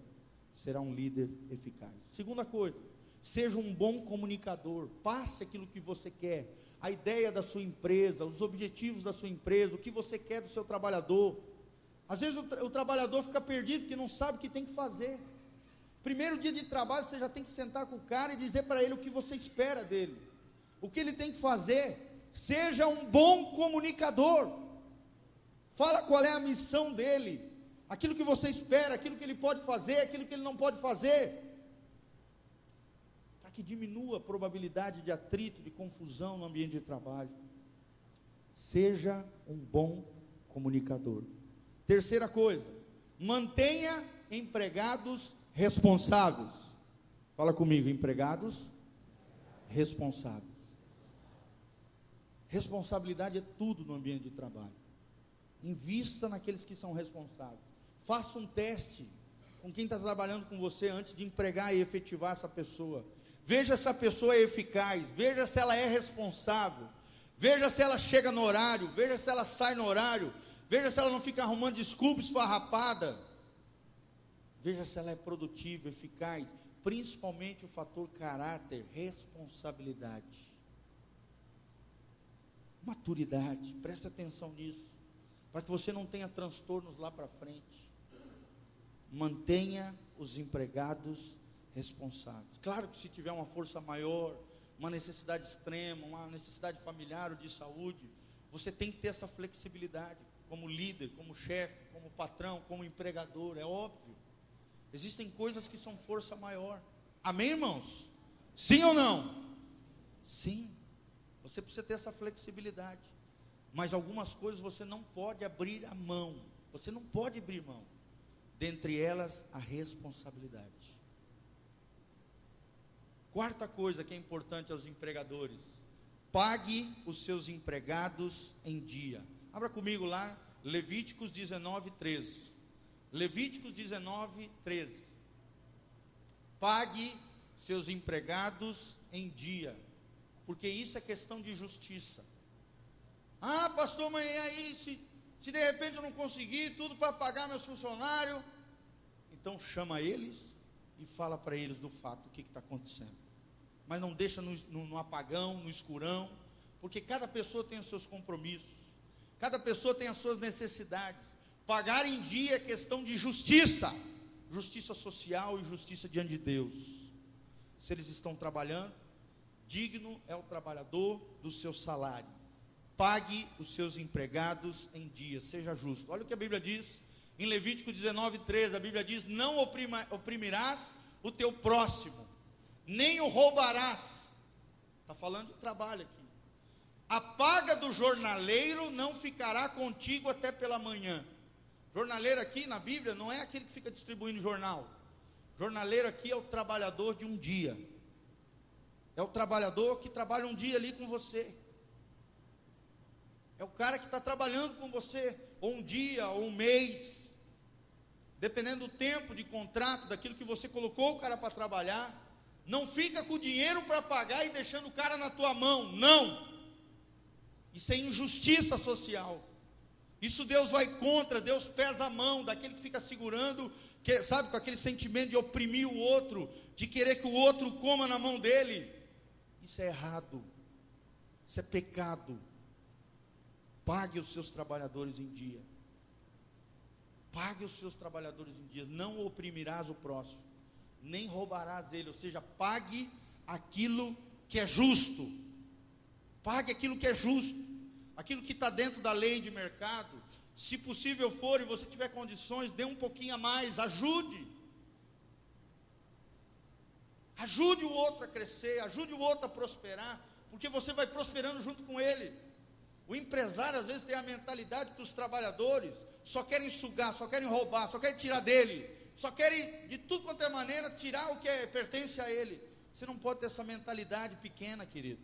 será um líder eficaz. Segunda coisa, seja um bom comunicador, passe aquilo que você quer, a ideia da sua empresa, os objetivos da sua empresa, o que você quer do seu trabalhador. Às vezes o trabalhador fica perdido porque não sabe o que tem que fazer. Primeiro dia de trabalho, você já tem que sentar com o cara e dizer para ele o que você espera dele, o que ele tem que fazer. Seja um bom comunicador, fala qual é a missão dele, aquilo que você espera, aquilo que ele pode fazer, aquilo que ele não pode fazer, para que diminua a probabilidade de atrito, de confusão no ambiente de trabalho. Seja um bom comunicador. Terceira coisa, mantenha empregados responsáveis. Fala comigo, empregados responsáveis. Responsabilidade é tudo no ambiente de trabalho. Invista naqueles que são responsáveis. Faça um teste com quem está trabalhando com você antes de empregar e efetivar essa pessoa. Veja se a pessoa é eficaz, veja se ela é responsável, veja se ela chega no horário, veja se ela sai no horário, veja se ela não fica arrumando desculpa esfarrapada, veja se ela é produtiva, eficaz, principalmente o fator caráter, responsabilidade, maturidade. Preste atenção nisso, para que você não tenha transtornos lá para frente. Mantenha os empregados responsáveis. Claro que se tiver uma força maior, uma necessidade extrema, uma necessidade familiar ou de saúde, você tem que ter essa flexibilidade, como líder, como chefe, como patrão, como empregador, é óbvio. Existem coisas que são força maior. Amém, irmãos? Sim ou não? Sim. Você precisa ter essa flexibilidade. Mas algumas coisas você não pode abrir a mão. Você não pode abrir mão. dentre elas a responsabilidade. Quarta coisa que é importante aos empregadores: pague os seus empregados em dia. Abra comigo lá, Levíticos 19:13. Levíticos 19:13. Pague seus empregados em dia, porque isso é questão de justiça. Ah, pastor, mas aí se de repente eu não conseguir tudo para pagar meus funcionários, então chama eles e fala para eles do fato, o que está acontecendo. Mas não deixa no apagão, no escurão, porque cada pessoa tem os seus compromissos, cada pessoa tem as suas necessidades. Pagar em dia é questão de justiça, justiça social e justiça diante de Deus. Se eles estão trabalhando, digno é o trabalhador do seu salário. Pague os seus empregados em dia, seja justo. Olha o que a Bíblia diz em Levítico 19:13, a Bíblia diz: não oprimirás o teu próximo, nem o roubarás. Está falando de trabalho aqui. A paga do jornaleiro não ficará contigo até pela manhã. Jornaleiro aqui na Bíblia não é aquele que fica distribuindo jornal. Jornaleiro aqui é o trabalhador de um dia. É o trabalhador que trabalha um dia ali com você. É o cara que está trabalhando com você, ou um dia, ou um mês, dependendo do tempo de contrato, daquilo que você colocou o cara para trabalhar. Não fica com o dinheiro para pagar e deixando o cara na tua mão, não. Isso é injustiça social. Isso Deus vai contra, Deus pesa a mão daquele que fica segurando, sabe, com aquele sentimento de oprimir o outro, de querer que o outro coma na mão dele. Isso é errado, isso é pecado. Pague os seus trabalhadores em dia. Pague os seus trabalhadores em dia. Não oprimirás o próximo, nem roubarás ele. Ou seja, pague aquilo que é justo. Pague aquilo que é justo. Aquilo que está dentro da lei de mercado. Se possível for e você tiver condições, dê um pouquinho a mais. Ajude. Ajude o outro a crescer. Ajude o outro a prosperar. Porque você vai prosperando junto com ele. O empresário às vezes tem a mentalidade que os trabalhadores só querem sugar, só querem roubar, só querem tirar dele, só querem de tudo quanto é maneira tirar o que pertence a ele. Você não pode ter essa mentalidade pequena, querido.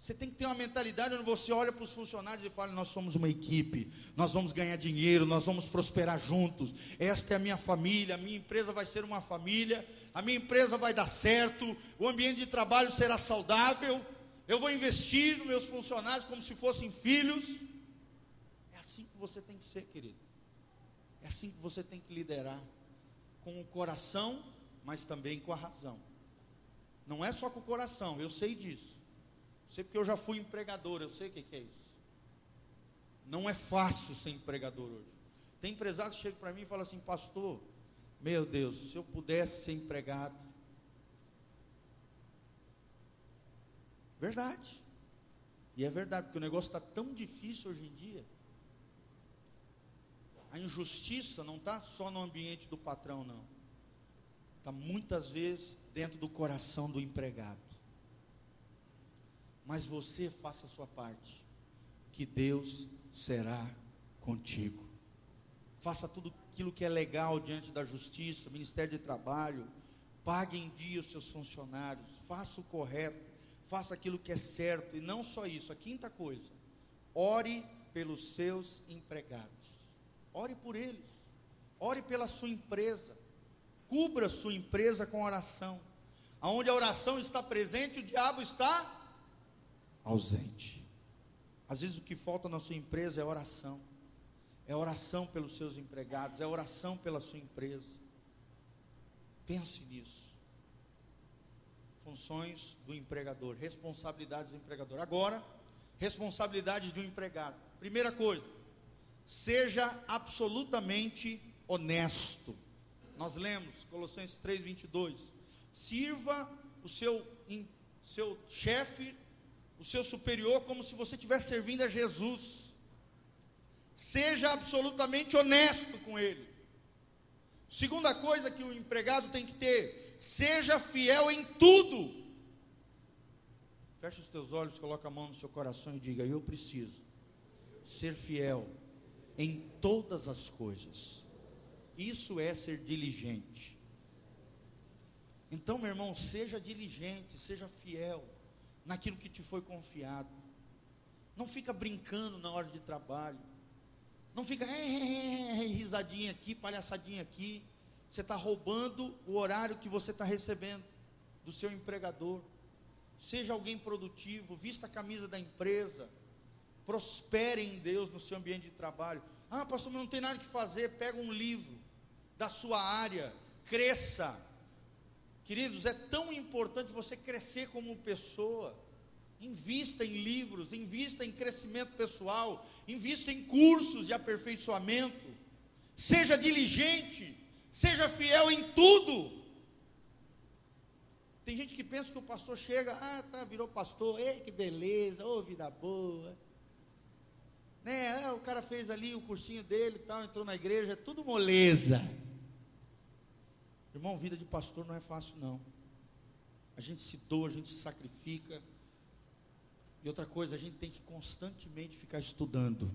Você tem que ter uma mentalidade onde você olha para os funcionários e fala: nós somos uma equipe, nós vamos ganhar dinheiro, nós vamos prosperar juntos. Esta é a minha família, a minha empresa vai ser uma família, a minha empresa vai dar certo, o ambiente de trabalho será saudável. Eu vou investir nos meus funcionários como se fossem filhos. É assim que você tem que ser, querido. É assim que você tem que liderar. Com o coração, mas também com a razão. Não é só com o coração, eu sei disso. Eu sei porque eu já fui empregador, eu sei o que é isso. Não é fácil ser empregador hoje. Tem empresários que chegam para mim e falam assim: pastor, meu Deus, se eu pudesse ser empregado. Verdade. E é verdade, porque o negócio está tão difícil hoje em dia. A injustiça não está só no ambiente do patrão, não. Está muitas vezes dentro do coração do empregado. Mas você faça a sua parte, que Deus será contigo. Faça tudo aquilo que é legal diante da justiça, Ministério de Trabalho. Pague em dia os seus funcionários. Faça o correto. Faça aquilo que é certo. E não só isso, a quinta coisa: ore pelos seus empregados. Ore por eles. Ore pela sua empresa. Cubra a sua empresa com oração. Aonde a oração está presente, o diabo está ausente. Às vezes o que falta na sua empresa é oração. É oração pelos seus empregados. É oração pela sua empresa. Pense nisso. Funções do empregador, responsabilidades do empregador. Agora, responsabilidades de um empregado. Primeira coisa: seja absolutamente honesto. Nós lemos Colossenses 3:22. Sirva o seu chefe, o seu superior, como se você estivesse servindo a Jesus. Seja absolutamente honesto com ele. Segunda coisa que o empregado tem que ter: seja fiel em tudo. Feche os teus olhos, coloca a mão no seu coração e diga: eu preciso ser fiel em todas as coisas. Isso é ser diligente. Então, meu irmão, seja diligente, seja fiel naquilo que te foi confiado. Não fica brincando na hora de trabalho. Não fica risadinha aqui, palhaçadinha aqui. Você está roubando o horário que você está recebendo do seu empregador. Seja alguém produtivo, vista a camisa da empresa, prospere em Deus no seu ambiente de trabalho. Ah, pastor, mas não tem nada que fazer. Pega um livro da sua área, cresça. Queridos, é tão importante você crescer como pessoa. Invista em livros, invista em crescimento pessoal, invista em cursos de aperfeiçoamento. Seja diligente, seja fiel em tudo. Tem gente que pensa que o pastor chega, virou pastor, ei, que beleza, ô, vida boa. Né? O cara fez ali o cursinho dele e tal, entrou na igreja, tudo moleza. Irmão, vida de pastor não é fácil não. A gente se doa, a gente se sacrifica. E outra coisa, a gente tem que constantemente ficar estudando.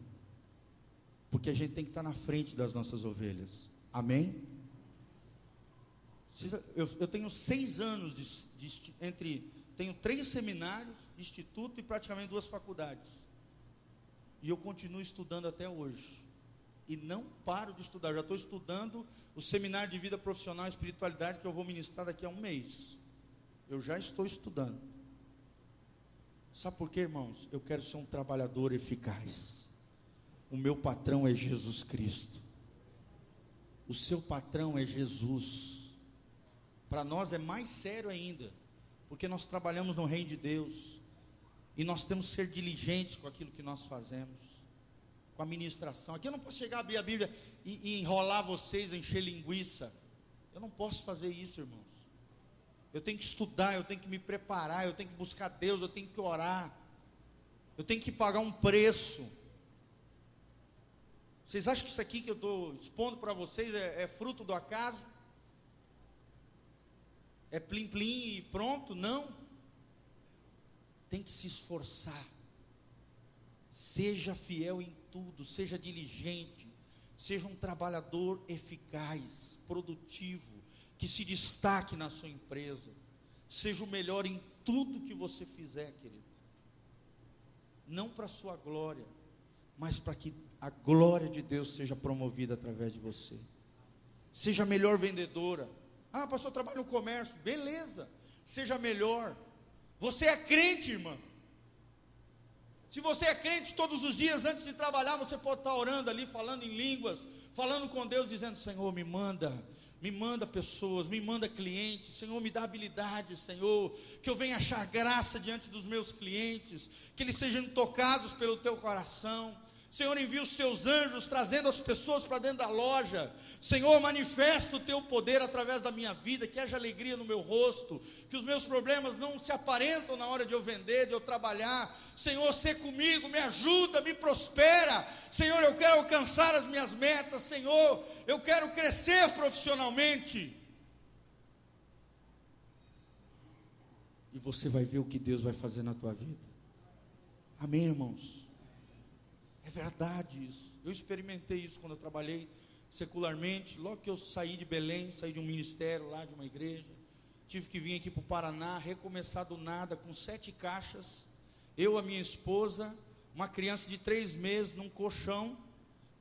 Porque a gente tem que estar na frente das nossas ovelhas. Amém? Eu tenho 6 anos tenho 3 seminários, instituto e praticamente 2 faculdades. E eu continuo estudando até hoje. E não paro de estudar. Eu já estou estudando o seminário de vida profissional e espiritualidade que eu vou ministrar daqui a 1 mês. Eu já estou estudando. Sabe por quê, irmãos? Eu quero ser um trabalhador eficaz. O meu patrão é Jesus Cristo. O seu patrão é Jesus. Para nós é mais sério ainda, porque nós trabalhamos no reino de Deus. E nós temos que ser diligentes com aquilo que nós fazemos, com a ministração. Aqui eu não posso chegar a abrir a Bíblia e enrolar vocês, encher linguiça. Eu não posso fazer isso, irmãos. Eu tenho que estudar, eu tenho que me preparar, eu tenho que buscar Deus, eu tenho que orar. Eu tenho que pagar um preço. Vocês acham que isso aqui que eu estou expondo para vocês é fruto do acaso? É plim plim e pronto? Não. Tem que se esforçar. Seja fiel em tudo, seja diligente, seja um trabalhador eficaz, produtivo, que se destaque na sua empresa. Seja o melhor em tudo que você fizer, querido. Não para a sua glória, mas para que a glória de Deus seja promovida através de você. Seja a melhor vendedora. Ah, pastor, eu trabalho no comércio. Beleza, seja melhor. Você é crente, irmã. Se você é crente, todos os dias antes de trabalhar, você pode estar orando ali, falando em línguas, falando com Deus, dizendo: Senhor, me manda pessoas, me manda clientes, Senhor, me dá habilidade, Senhor, que eu venha achar graça diante dos meus clientes, que eles sejam tocados pelo teu coração. Senhor, envia os teus anjos, trazendo as pessoas para dentro da loja. Senhor, manifesta o teu poder através da minha vida, que haja alegria no meu rosto, que os meus problemas não se aparentam na hora de eu vender, de eu trabalhar. Senhor, sê comigo, me ajuda, me prospera. Senhor, eu quero alcançar as minhas metas. Senhor, eu quero crescer profissionalmente. E você vai ver o que Deus vai fazer na tua vida. Amém, irmãos? É verdade isso. Eu experimentei isso quando eu trabalhei secularmente. Logo que eu saí de Belém, saí de um ministério lá, de uma igreja, tive que vir aqui para o Paraná, recomeçar do nada, com 7 caixas. Eu, a minha esposa, uma criança de 3 meses, num colchão,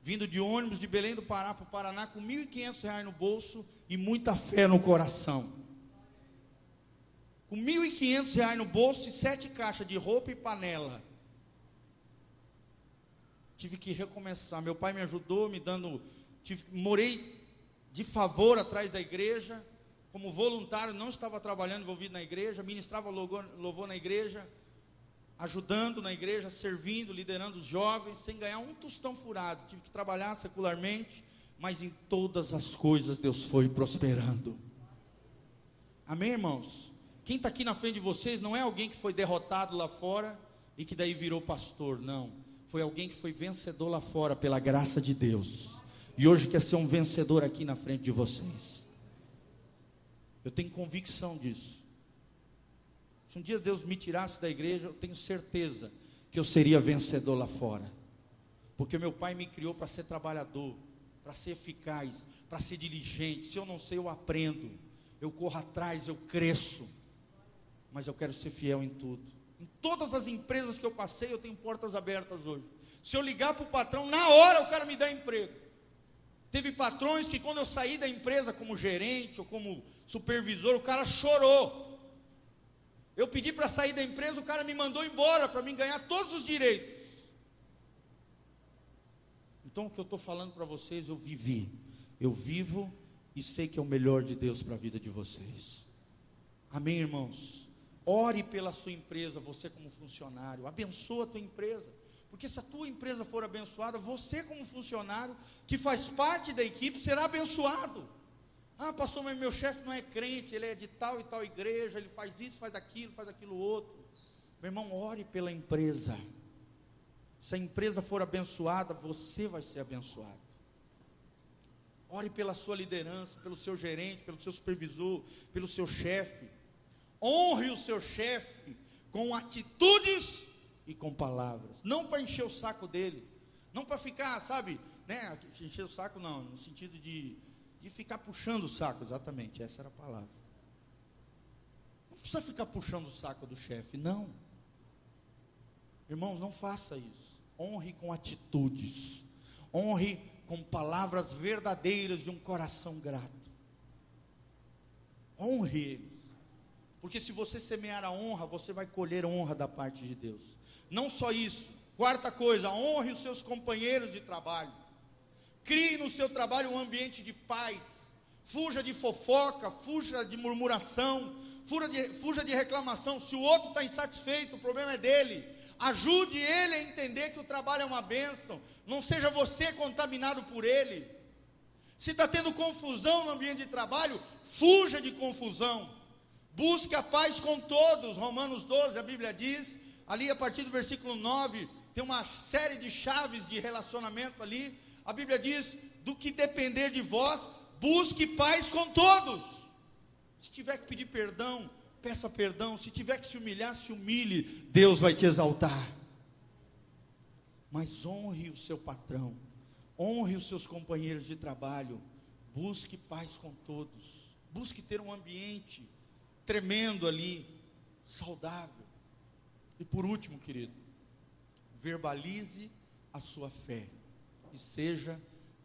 vindo de ônibus de Belém do Pará para o Paraná, com R$ 1.500 no bolso e muita fé no coração. Com R$ 1.500 no bolso e 7 caixas de roupa e panela. Tive que recomeçar. Meu pai me ajudou, morei de favor atrás da igreja, como voluntário, não estava trabalhando envolvido na igreja, ministrava louvor na igreja, ajudando na igreja, servindo, liderando os jovens, sem ganhar um tostão furado. Tive que trabalhar secularmente, mas em todas as coisas Deus foi prosperando. Amém, irmãos? Quem está aqui na frente de vocês não é alguém que foi derrotado lá fora e que daí virou pastor, não. Foi alguém que foi vencedor lá fora pela graça de Deus. E hoje quer ser um vencedor aqui na frente de vocês. Eu tenho convicção disso. Se um dia Deus me tirasse da igreja, eu tenho certeza que eu seria vencedor lá fora. Porque meu pai me criou para ser trabalhador. para ser eficaz, para ser diligente. Se eu não sei, eu aprendo, eu corro atrás, eu cresço. Mas eu quero ser fiel em tudo. Em todas as empresas que eu passei, eu tenho portas abertas hoje. Se eu ligar para o patrão, na hora o cara me dá emprego. Teve patrões que quando eu saí da empresa como gerente ou como supervisor, o cara chorou. Eu pedi para sair da empresa, o cara me mandou embora para mim ganhar todos os direitos. Então o que eu estou falando para vocês, eu vivi. Eu vivo e sei que é o melhor de Deus para a vida de vocês. Amém, irmãos? Ore pela sua empresa, você como funcionário. Abençoa a tua empresa. Porque se a tua empresa for abençoada, você como funcionário, que faz parte da equipe, será abençoado. Ah, pastor, mas meu chefe não é crente, ele é de tal e tal igreja, ele faz isso, faz aquilo outro. Meu irmão, ore pela empresa. Se a empresa for abençoada, você vai ser abençoado. Ore pela sua liderança, pelo seu gerente, pelo seu supervisor, pelo seu chefe. Honre o seu chefe com atitudes e com palavras, não para encher o saco dele, não para ficar, sabe, né, encher o saco não, no sentido de ficar puxando o saco, exatamente, essa era a palavra. Não precisa ficar puxando o saco do chefe, não. Irmãos, não faça isso. Honre com atitudes, honre com palavras verdadeiras de um coração grato. Honre eles. Porque se você semear a honra, você vai colher honra da parte de Deus. Não só isso. Quarta coisa, honre os seus companheiros de trabalho. Crie no seu trabalho um ambiente de paz. Fuja de fofoca, fuja de murmuração, fuja de reclamação. Se o outro está insatisfeito, o problema é dele. Ajude ele a entender que o trabalho é uma bênção. Não seja você contaminado por ele. Se está tendo confusão no ambiente de trabalho, fuja de confusão. Busque a paz com todos. Romanos 12, a Bíblia diz, ali a partir do versículo 9, tem uma série de chaves de relacionamento ali. A Bíblia diz, do que depender de vós, busque paz com todos. Se tiver que pedir perdão, peça perdão. Se tiver que se humilhar, se humilhe. Deus vai te exaltar. Mas honre o seu patrão, honre os seus companheiros de trabalho. Busque paz com todos. Busque ter um ambiente tremendo ali, saudável. E por último, querido, verbalize a sua fé e seja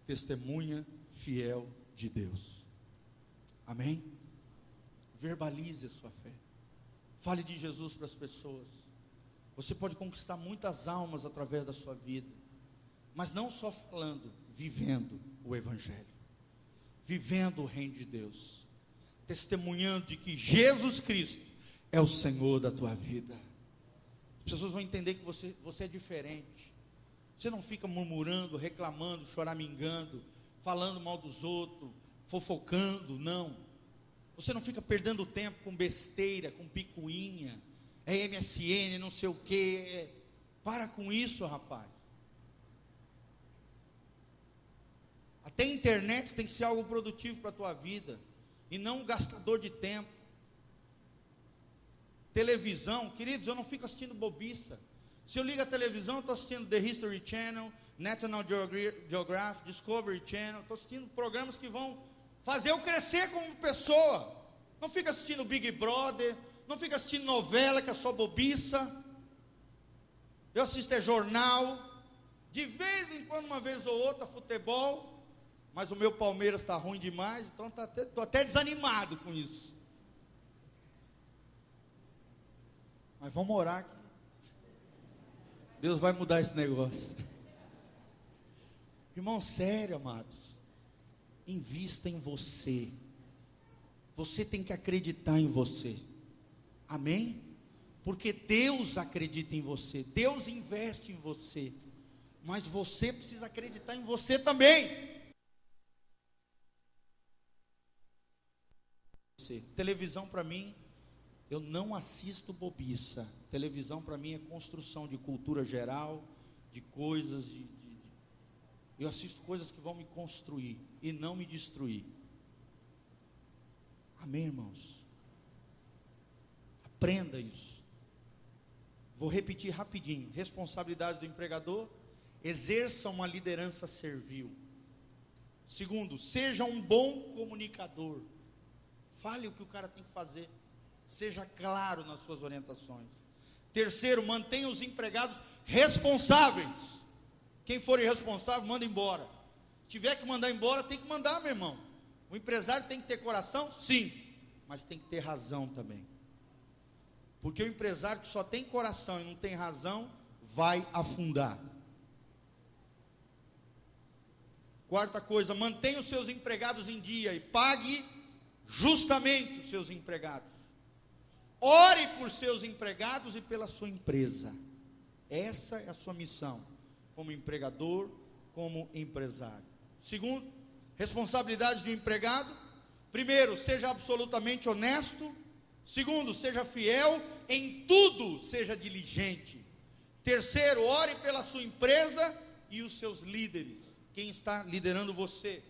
testemunha fiel de Deus. Amém? Verbalize a sua fé. Fale de Jesus para as pessoas. Você pode conquistar muitas almas através da sua vida, mas não só falando, vivendo o Evangelho, vivendo o reino de Deus, testemunhando de que Jesus Cristo é o Senhor da tua vida. As pessoas vão entender que você é diferente. Você não fica murmurando, reclamando, choramingando, falando mal dos outros, fofocando, não. Você não fica perdendo tempo com besteira, com picuinha, é MSN, não sei o que. Para com isso, rapaz. Até a internet tem que ser algo produtivo para a tua vida, e não um gastador de tempo. Televisão, queridos, eu não fico assistindo bobiça. Se eu ligo a televisão, eu estou assistindo The History Channel, National Geographic, Discovery Channel. Estou assistindo programas que vão fazer eu crescer como pessoa. Não fica assistindo Big Brother, não fica assistindo novela que é só bobiça. Eu assisto jornal, de vez em quando, uma vez ou outra, futebol. Mas o meu Palmeiras está ruim demais, então estou até desanimado com isso. Mas vamos orar aqui. Deus vai mudar esse negócio. Irmão, sério, amados. Invista em você. Você tem que acreditar em você. Amém? Porque Deus acredita em você. Deus investe em você. Mas você precisa acreditar em você também. Televisão para mim, eu não assisto bobiça. Televisão para mim é construção de cultura geral, de coisas, eu assisto coisas que vão me construir e não me destruir. Amém, irmãos? Aprenda isso. Vou repetir rapidinho. Responsabilidade do empregador: exerça uma liderança servil. Segundo, seja um bom comunicador. Fale o que o cara tem que fazer. Seja claro nas suas orientações. Terceiro, mantenha os empregados responsáveis. Quem for irresponsável, manda embora. Se tiver que mandar embora, tem que mandar, meu irmão. O empresário tem que ter coração? Sim. Mas tem que ter razão também. Porque o empresário que só tem coração e não tem razão, vai afundar. Quarta coisa, mantenha os seus empregados em dia e pague justamente os seus empregados. Ore por seus empregados e pela sua empresa. Essa é a sua missão, como empregador, como empresário. Segundo, responsabilidade de um empregado. Primeiro, seja absolutamente honesto. Segundo, seja fiel em tudo, seja diligente. Terceiro, ore pela sua empresa e os seus líderes, quem está liderando você.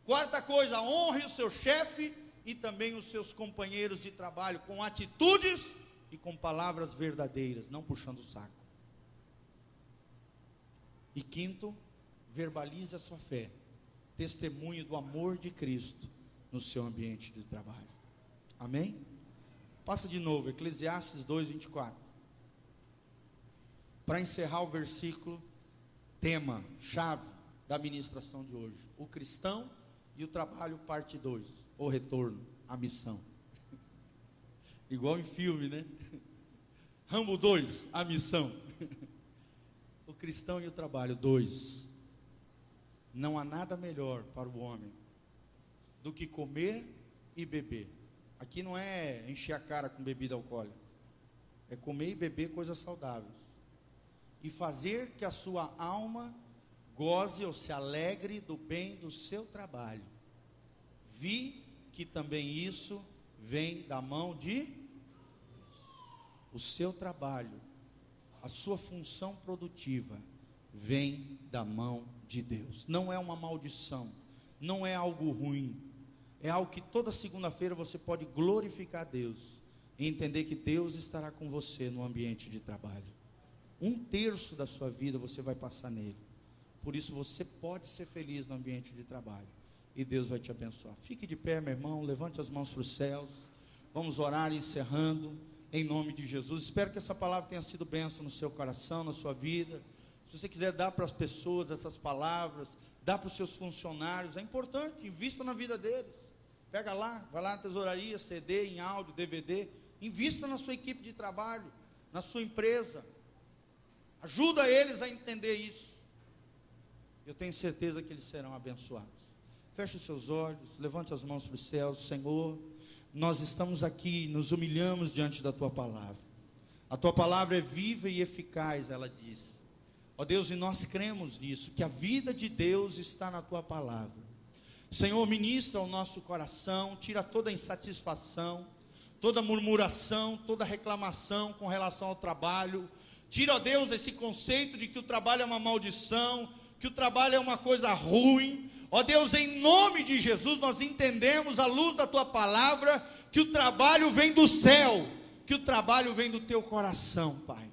Quarta coisa, honre o seu chefe e também os seus companheiros de trabalho, com atitudes e com palavras verdadeiras, não puxando o saco. E quinto, verbalize a sua fé, testemunho do amor de Cristo no seu ambiente de trabalho. Amém? Passa de novo, Eclesiastes 2:24. Para encerrar o versículo, tema, chave da ministração de hoje: o cristão e o trabalho, parte 2, o retorno, a missão. Igual em filme, né? Rambo 2, a missão. O cristão e o trabalho, 2. Não há nada melhor para o homem do que comer e beber. Aqui não é encher a cara com bebida alcoólica, é comer e beber coisas saudáveis, e fazer que a sua alma goze ou se alegre do bem do seu trabalho. Vi que também isso vem da mão de o seu trabalho, a sua função produtiva vem da mão de Deus. Não é uma maldição, não é algo ruim, é algo que toda segunda-feira você pode glorificar a Deus e entender que Deus estará com você no ambiente de trabalho. 1/3 da sua vida você vai passar nele. Por isso você pode ser feliz no ambiente de trabalho e Deus vai te abençoar. Fique de pé, meu irmão, levante as mãos para os céus. Vamos orar encerrando em nome de Jesus. Espero que essa palavra tenha sido bênção no seu coração, na sua vida. Se você quiser dar para as pessoas essas palavras, dá para os seus funcionários, é importante, invista na vida deles. Pega lá, vai lá na tesouraria, CD, em áudio, DVD, invista na sua equipe de trabalho, na sua empresa. Ajuda eles a entender isso. Eu tenho certeza que eles serão abençoados. Feche os seus olhos, levante as mãos para os céus. Senhor, nós estamos aqui, nos humilhamos diante da Tua palavra. A Tua palavra é viva e eficaz, ela diz. Ó Deus, e nós cremos nisso, que a vida de Deus está na Tua palavra. Senhor, ministra ao nosso coração, tira toda insatisfação, toda murmuração, toda reclamação com relação ao trabalho. Tira, ó Deus, esse conceito de que o trabalho é uma maldição, que o trabalho é uma coisa ruim. Ó Deus, em nome de Jesus, nós entendemos, à luz da Tua palavra, que o trabalho vem do céu, que o trabalho vem do Teu coração, Pai.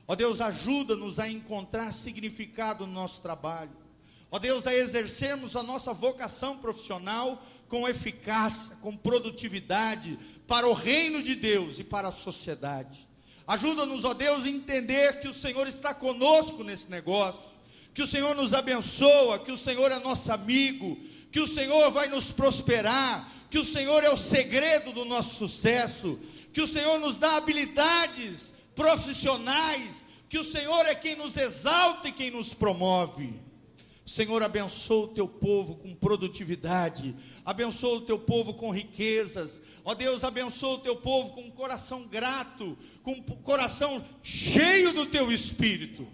Ó Deus, ajuda-nos a encontrar significado no nosso trabalho. Ó Deus, a exercermos a nossa vocação profissional com eficácia, com produtividade, para o reino de Deus e para a sociedade. Ajuda-nos, ó Deus, a entender que o Senhor está conosco nesse negócio, que o Senhor nos abençoa, que o Senhor é nosso amigo, que o Senhor vai nos prosperar, que o Senhor é o segredo do nosso sucesso, que o Senhor nos dá habilidades profissionais, que o Senhor é quem nos exalta e quem nos promove. Senhor, abençoa o Teu povo com produtividade, abençoa o Teu povo com riquezas. Ó Deus, abençoa o Teu povo com um coração grato, com um coração cheio do Teu Espírito,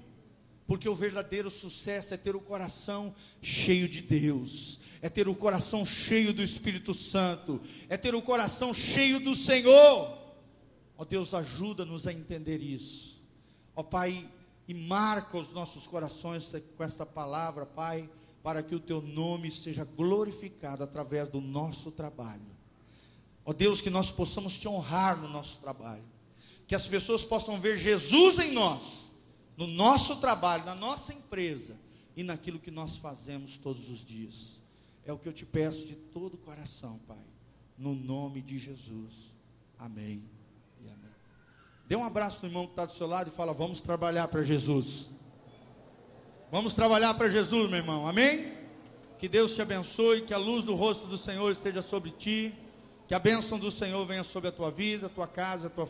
porque o verdadeiro sucesso é ter o coração cheio de Deus, é ter o coração cheio do Espírito Santo, é ter o coração cheio do Senhor. Ó Deus, ajuda-nos a entender isso, ó Pai, e marca os nossos corações com esta palavra, Pai, para que o Teu nome seja glorificado através do nosso trabalho. Ó Deus, que nós possamos Te honrar no nosso trabalho, que as pessoas possam ver Jesus em nós, no nosso trabalho, na nossa empresa e naquilo que nós fazemos todos os dias. É o que eu te peço de todo o coração, Pai. No nome de Jesus. Amém e amém. Dê um abraço no irmão que está do seu lado e fala: vamos trabalhar para Jesus. Vamos trabalhar para Jesus, meu irmão. Amém? Que Deus te abençoe, que a luz do rosto do Senhor esteja sobre ti, que a bênção do Senhor venha sobre a tua vida, a tua casa, a tua